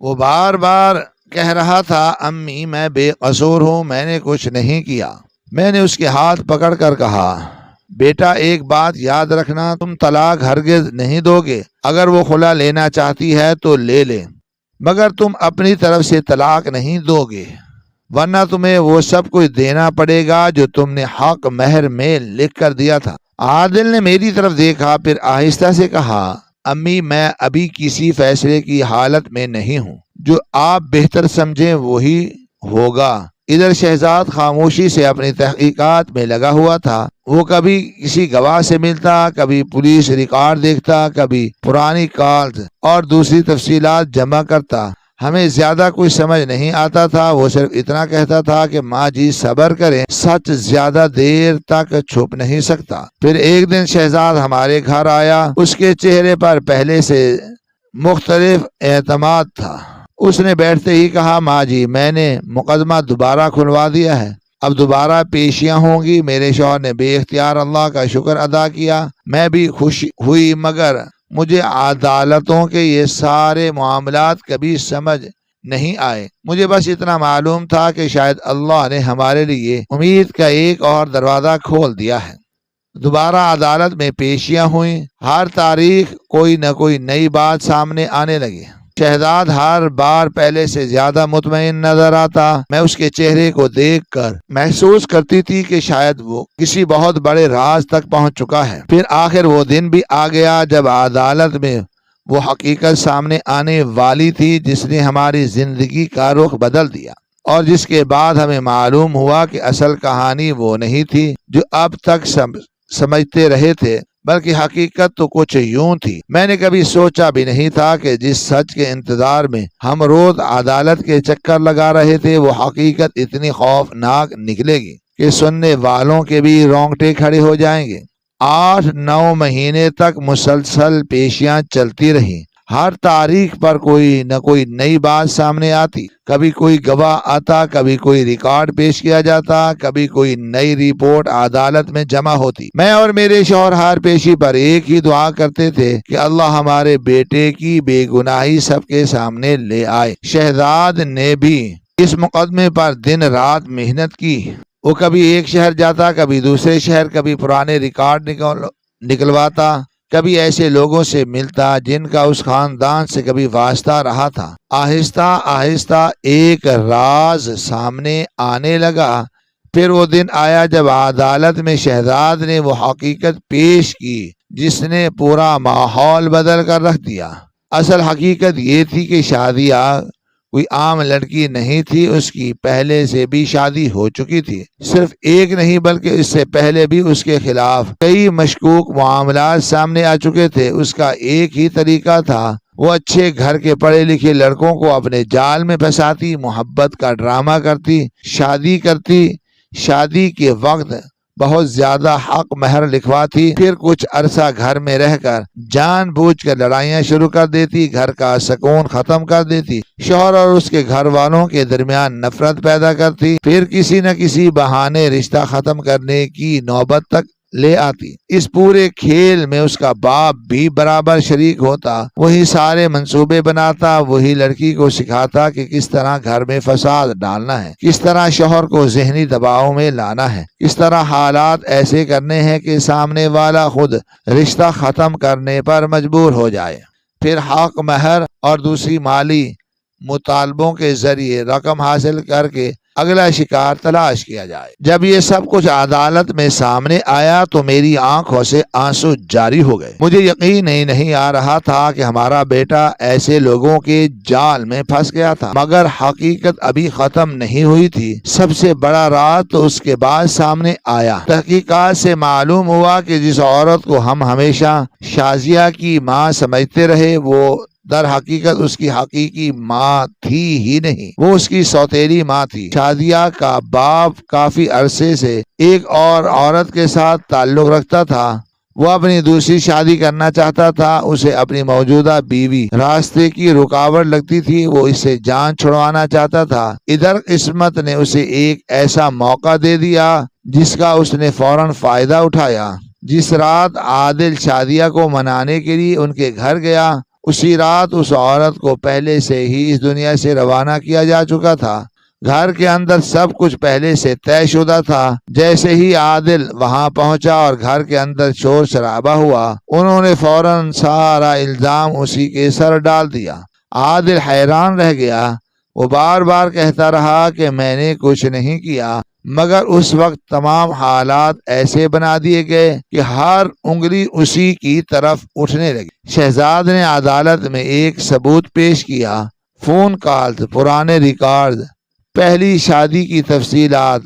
وہ بار بار کہہ رہا تھا امی میں بے قصور ہوں، میں نے کچھ نہیں کیا۔ میں نے اس کے ہاتھ پکڑ کر کہا بیٹا ایک بات یاد رکھنا، تم طلاق ہرگز نہیں دو گے، اگر وہ خلا لینا چاہتی ہے تو لے لے، مگر تم اپنی طرف سے طلاق نہیں دو گے، ورنہ تمہیں وہ سب کچھ دینا پڑے گا جو تم نے حق مہر میں لکھ کر دیا تھا۔ عادل نے میری طرف دیکھا، پھر آہستہ سے کہا امی میں ابھی کسی فیصلے کی حالت میں نہیں ہوں، جو آپ بہتر سمجھیں وہی ہوگا۔ ادھر شہزاد خاموشی سے اپنی تحقیقات میں لگا ہوا تھا۔ وہ کبھی کسی گواہ سے ملتا، کبھی پولیس ریکارڈ دیکھتا، کبھی پرانی کالز اور دوسری تفصیلات جمع کرتا۔ ہمیں زیادہ کچھ سمجھ نہیں آتا تھا، وہ صرف اتنا کہتا تھا کہ ماں جی صبر کریں، سچ زیادہ دیر تک چھپ نہیں سکتا۔ پھر ایک دن شہزاد ہمارے گھر آیا، اس کے چہرے پر پہلے سے مختلف اعتماد تھا۔ اس نے بیٹھتے ہی کہا ماں جی میں نے مقدمہ دوبارہ کھلوا دیا ہے، اب دوبارہ پیشیاں ہوں گی۔ میرے شوہر نے بے اختیار اللہ کا شکر ادا کیا، میں بھی خوش ہوئی، مگر مجھے عدالتوں کے یہ سارے معاملات کبھی سمجھ نہیں آئے۔ مجھے بس اتنا معلوم تھا کہ شاید اللہ نے ہمارے لیے امید کا ایک اور دروازہ کھول دیا ہے۔ دوبارہ عدالت میں پیشیاں ہوئیں، ہر تاریخ کوئی نہ کوئی نئی بات سامنے آنے لگی۔ شہزاد ہر بار پہلے سے زیادہ مطمئن نظر آتا۔ میں اس کے چہرے کو دیکھ کر محسوس کرتی تھی کہ شاید وہ کسی بہت بڑے راز تک پہنچ چکا ہے۔ پھر آخر وہ دن بھی آ گیا جب عدالت میں وہ حقیقت سامنے آنے والی تھی جس نے ہماری زندگی کا رخ بدل دیا، اور جس کے بعد ہمیں معلوم ہوا کہ اصل کہانی وہ نہیں تھی جو اب تک سمجھتے رہے تھے، بلکہ حقیقت تو کچھ یوں تھی۔ میں نے کبھی سوچا بھی نہیں تھا کہ جس سچ کے انتظار میں ہم روز عدالت کے چکر لگا رہے تھے وہ حقیقت اتنی خوفناک نکلے گی کہ سننے والوں کے بھی رونگٹے کھڑے ہو جائیں گے۔ 8-9 مہینے تک مسلسل پیشیاں چلتی رہیں، ہر تاریخ پر کوئی نہ کوئی نئی بات سامنے آتی، کبھی کوئی گواہ آتا، کبھی کوئی ریکارڈ پیش کیا جاتا، کبھی کوئی نئی رپورٹ عدالت میں جمع ہوتی۔ میں اور میرے شوہر ہر پیشی پر ایک ہی دعا کرتے تھے کہ اللہ ہمارے بیٹے کی بے گناہی سب کے سامنے لے آئے۔ شہزاد نے بھی اس مقدمے پر دن رات محنت کی۔ وہ کبھی ایک شہر جاتا، کبھی دوسرے شہر، کبھی پرانے ریکارڈ نکلواتا، کبھی ایسے لوگوں سے ملتا جن کا اس خاندان سے کبھی واسطہ رہا تھا۔ آہستہ آہستہ ایک راز سامنے آنے لگا۔ پھر وہ دن آیا جب عدالت میں شہزاد نے وہ حقیقت پیش کی جس نے پورا ماحول بدل کر رکھ دیا۔ اصل حقیقت یہ تھی کہ شادیہ کوئی عام لڑکی نہیں تھی، اس کی پہلے سے بھی شادی ہو چکی تھی۔ صرف ایک نہیں بلکہ اس سے پہلے بھی اس کے خلاف کئی مشکوک معاملات سامنے آ چکے تھے۔ اس کا ایک ہی طریقہ تھا، وہ اچھے گھر کے پڑھے لکھے لڑکوں کو اپنے جال میں پھنساتی، محبت کا ڈرامہ کرتی، شادی کرتی، شادی کے وقت بہت زیادہ حق مہر لکھواتی، پھر کچھ عرصہ گھر میں رہ کر جان بوجھ کر لڑائیاں شروع کر دیتی، گھر کا سکون ختم کر دیتی، شوہر اور اس کے گھر والوں کے درمیان نفرت پیدا کرتی، پھر کسی نہ کسی بہانے رشتہ ختم کرنے کی نوبت تک لے آتی۔ اس پورے کھیل میں اس کا باپ بھی برابر شریک ہوتا، وہی سارے منصوبے بناتا، وہی لڑکی کو سکھاتا کہ کس طرح گھر میں فساد ڈالنا ہے، کس طرح شوہر کو ذہنی دباؤ میں لانا ہے، کس طرح حالات ایسے کرنے ہیں کہ سامنے والا خود رشتہ ختم کرنے پر مجبور ہو جائے، پھر حق مہر اور دوسری مالی مطالبوں کے ذریعے رقم حاصل کر کے اگلا شکار تلاش کیا جائے۔ جب یہ سب کچھ عدالت میں سامنے آیا تو میری آنکھوں سے آنسو جاری ہو گئے۔ مجھے یقین ہی نہیں آ رہا تھا کہ ہمارا بیٹا ایسے لوگوں کے جال میں پھنس گیا تھا، مگر حقیقت ابھی ختم نہیں ہوئی تھی۔ سب سے بڑا راز تو اس کے بعد سامنے آیا۔ تحقیقات سے معلوم ہوا کہ جس عورت کو ہم ہمیشہ شازیہ کی ماں سمجھتے رہے، وہ در حقیقت اس کی حقیقی ماں تھی ہی نہیں، وہ اس کی سوتیلی ماں تھی۔ شازیہ کا باپ کافی عرصے سے ایک اور عورت کے ساتھ تعلق رکھتا تھا، وہ اپنی دوسری شادی کرنا چاہتا تھا، اسے اپنی موجودہ بیوی راستے کی رکاوٹ لگتی تھی، وہ اس سے جان چھڑوانا چاہتا تھا۔ ادھر قسمت نے اسے ایک ایسا موقع دے دیا جس کا اس نے فوراً فائدہ اٹھایا۔ جس رات عادل شازیہ کو منانے کے لیے ان کے گھر گیا، اسی رات اس عورت کو پہلے سے ہی اس دنیا سے روانہ کیا جا چکا تھا۔ گھر کے اندر سب کچھ پہلے سے طے شدہ تھا۔ جیسے ہی عادل وہاں پہنچا اور گھر کے اندر شور شرابہ ہوا، انہوں نے فوراً سارا الزام اسی کے سر ڈال دیا۔ عادل حیران رہ گیا، وہ بار بار کہتا رہا کہ میں نے کچھ نہیں کیا، مگر اس وقت تمام حالات ایسے بنا دیے گئے کہ ہر انگلی اسی کی طرف اٹھنے لگی۔ شہزاد نے عدالت میں ایک ثبوت پیش کیا، فون کالز، پرانے ریکارڈ، پہلی شادی کی تفصیلات،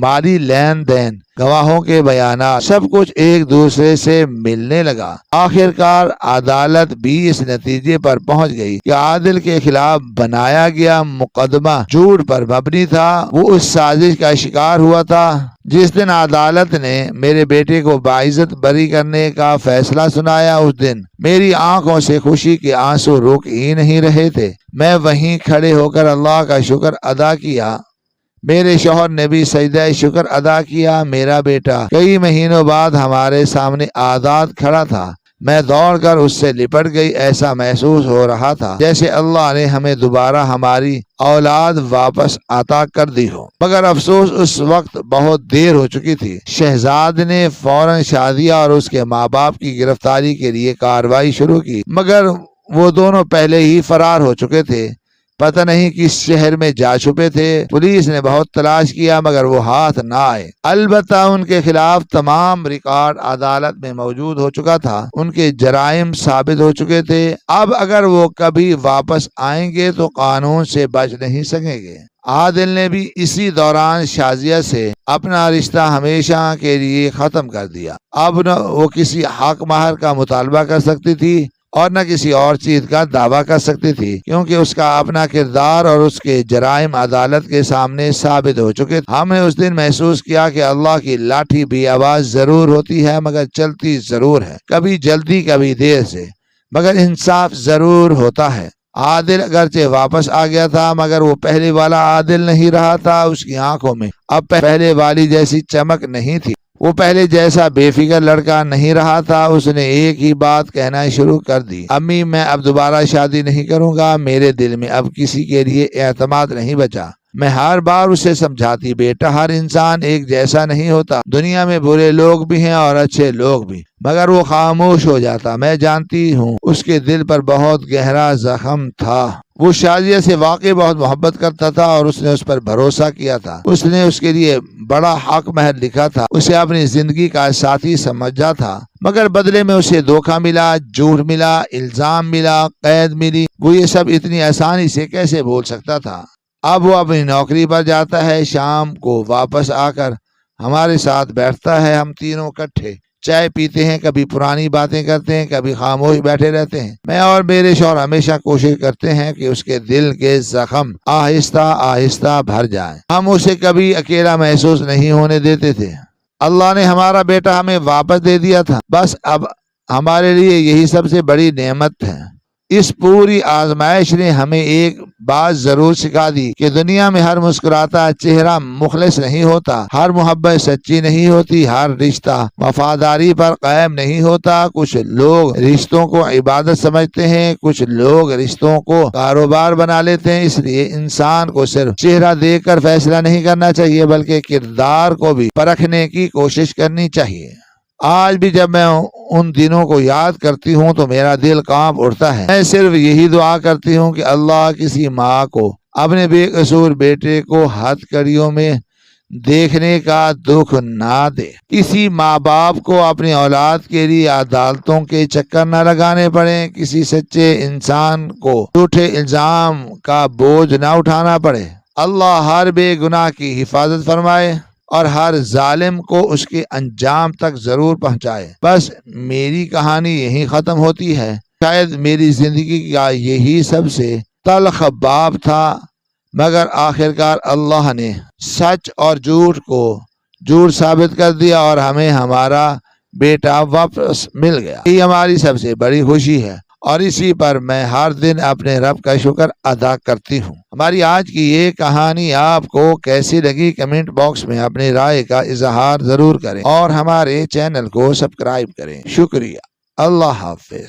مالی لین دین، گواہوں کے بیانات، سب کچھ ایک دوسرے سے ملنے لگا۔ آخر کار عدالت بھی اس نتیجے پر پہنچ گئی کہ عادل کے خلاف بنایا گیا مقدمہ جھوٹ پر مبنی تھا، وہ اس سازش کا شکار ہوا تھا۔ جس دن عدالت نے میرے بیٹے کو باعزت بری کرنے کا فیصلہ سنایا، اس دن میری آنکھوں سے خوشی کے آنسو رک ہی نہیں رہے تھے۔ میں وہیں کھڑے ہو کر اللہ کا شکر ادا کیا، میرے شوہر نے بھی سجدہ شکر ادا کیا۔ میرا بیٹا کئی مہینوں بعد ہمارے سامنے آزاد کھڑا تھا، میں دوڑ کر اس سے لپٹ گئی، ایسا محسوس ہو رہا تھا جیسے اللہ نے ہمیں دوبارہ ہماری اولاد واپس عطا کر دی ہو، مگر افسوس اس وقت بہت دیر ہو چکی تھی۔ شہزاد نے فوراً شازیہ اور اس کے ماں باپ کی گرفتاری کے لیے کارروائی شروع کی، مگر وہ دونوں پہلے ہی فرار ہو چکے تھے، پتہ نہیں کس شہر میں جا چھپے تھے۔ پولیس نے بہت تلاش کیا مگر وہ ہاتھ نہ آئے۔ البتہ ان کے خلاف تمام ریکارڈ عدالت میں موجود ہو چکا تھا، ان کے جرائم ثابت ہو چکے تھے۔ اب اگر وہ کبھی واپس آئیں گے تو قانون سے بچ نہیں سکیں گے۔ عادل نے بھی اسی دوران شازیہ سے اپنا رشتہ ہمیشہ کے لیے ختم کر دیا۔ اب نہ وہ کسی حق مہر کا مطالبہ کر سکتی تھی اور نہ کسی اور چیز کا دعویٰ کر سکتی تھی، کیونکہ اس کا اپنا کردار اور اس کے جرائم عدالت کے سامنے ثابت ہو چکے تھے۔ ہم نے اس دن محسوس کیا کہ اللہ کی لاٹھی بھی آواز ضرور ہوتی ہے مگر چلتی ضرور ہے، کبھی جلدی کبھی دیر سے، مگر انصاف ضرور ہوتا ہے۔ عادل اگرچہ واپس آ گیا تھا مگر وہ پہلے والا عادل نہیں رہا تھا، اس کی آنکھوں میں اب پہلے والی جیسی چمک نہیں تھی، وہ پہلے جیسا بے فکر لڑکا نہیں رہا تھا۔ اس نے ایک ہی بات کہنا شروع کر دی، امی میں اب دوبارہ شادی نہیں کروں گا، میرے دل میں اب کسی کے لیے اعتماد نہیں بچا۔ میں ہر بار اسے سمجھاتی، بیٹا ہر انسان ایک جیسا نہیں ہوتا، دنیا میں برے لوگ بھی ہیں اور اچھے لوگ بھی، مگر وہ خاموش ہو جاتا۔ میں جانتی ہوں اس کے دل پر بہت گہرا زخم تھا۔ وہ شازیہ سے واقعی بہت محبت کرتا تھا اور اس نے اس پر بھروسہ کیا تھا۔ اس نے اس کے لیے بڑا حق مہر لکھا تھا، اسے اپنی زندگی کا ساتھی سمجھا تھا، مگر بدلے میں اسے دھوکہ ملا، جھوٹ ملا، الزام ملا، قید ملی۔ وہ یہ سب اتنی آسانی سے کیسے بھول سکتا تھا؟ اب وہ اپنی نوکری پر جاتا ہے، شام کو واپس آ کر ہمارے ساتھ بیٹھتا ہے، ہم تینوں اکٹھے چائے پیتے ہیں، کبھی پرانی باتیں کرتے ہیں، کبھی خاموش بیٹھے رہتے ہیں۔ میں اور میرے شوہر ہمیشہ کوشش کرتے ہیں کہ اس کے دل کے زخم آہستہ آہستہ بھر جائیں۔ ہم اسے کبھی اکیلا محسوس نہیں ہونے دیتے تھے۔ اللہ نے ہمارا بیٹا ہمیں واپس دے دیا تھا، بس اب ہمارے لیے یہی سب سے بڑی نعمت ہے۔ اس پوری آزمائش نے ہمیں ایک بات ضرور سکھا دی کہ دنیا میں ہر مسکراتا چہرہ مخلص نہیں ہوتا، ہر محبت سچی نہیں ہوتی، ہر رشتہ وفاداری پر قائم نہیں ہوتا۔ کچھ لوگ رشتوں کو عبادت سمجھتے ہیں، کچھ لوگ رشتوں کو کاروبار بنا لیتے ہیں۔ اس لیے انسان کو صرف چہرہ دیکھ کر فیصلہ نہیں کرنا چاہیے، بلکہ کردار کو بھی پرکھنے کی کوشش کرنی چاہیے۔ آج بھی جب میں ان دنوں کو یاد کرتی ہوں تو میرا دل کانپ اٹھتا ہے۔ میں صرف یہی دعا کرتی ہوں کہ اللہ کسی ماں کو اپنے بے قصور بیٹے کو ہتھ کڑیوں میں دیکھنے کا دکھ نہ دے، کسی ماں باپ کو اپنی اولاد کے لیے عدالتوں کے چکر نہ لگانے پڑے، کسی سچے انسان کو جھوٹے الزام کا بوجھ نہ اٹھانا پڑے۔ اللہ ہر بے گناہ کی حفاظت فرمائے اور ہر ظالم کو اس کے انجام تک ضرور پہنچائے۔ بس میری کہانی یہیں ختم ہوتی ہے۔ شاید میری زندگی کا یہی سب سے تلخ باب تھا، مگر آخرکار اللہ نے سچ اور جھوٹ کو جھوٹ ثابت کر دیا اور ہمیں ہمارا بیٹا واپس مل گیا۔ یہ ہماری سب سے بڑی خوشی ہے اور اسی پر میں ہر دن اپنے رب کا شکر ادا کرتی ہوں۔ ہماری آج کی یہ کہانی آپ کو کیسی لگی کمنٹ باکس میں اپنی رائے کا اظہار ضرور کریں اور ہمارے چینل کو سبسکرائب کریں۔ شکریہ۔ اللہ حافظ۔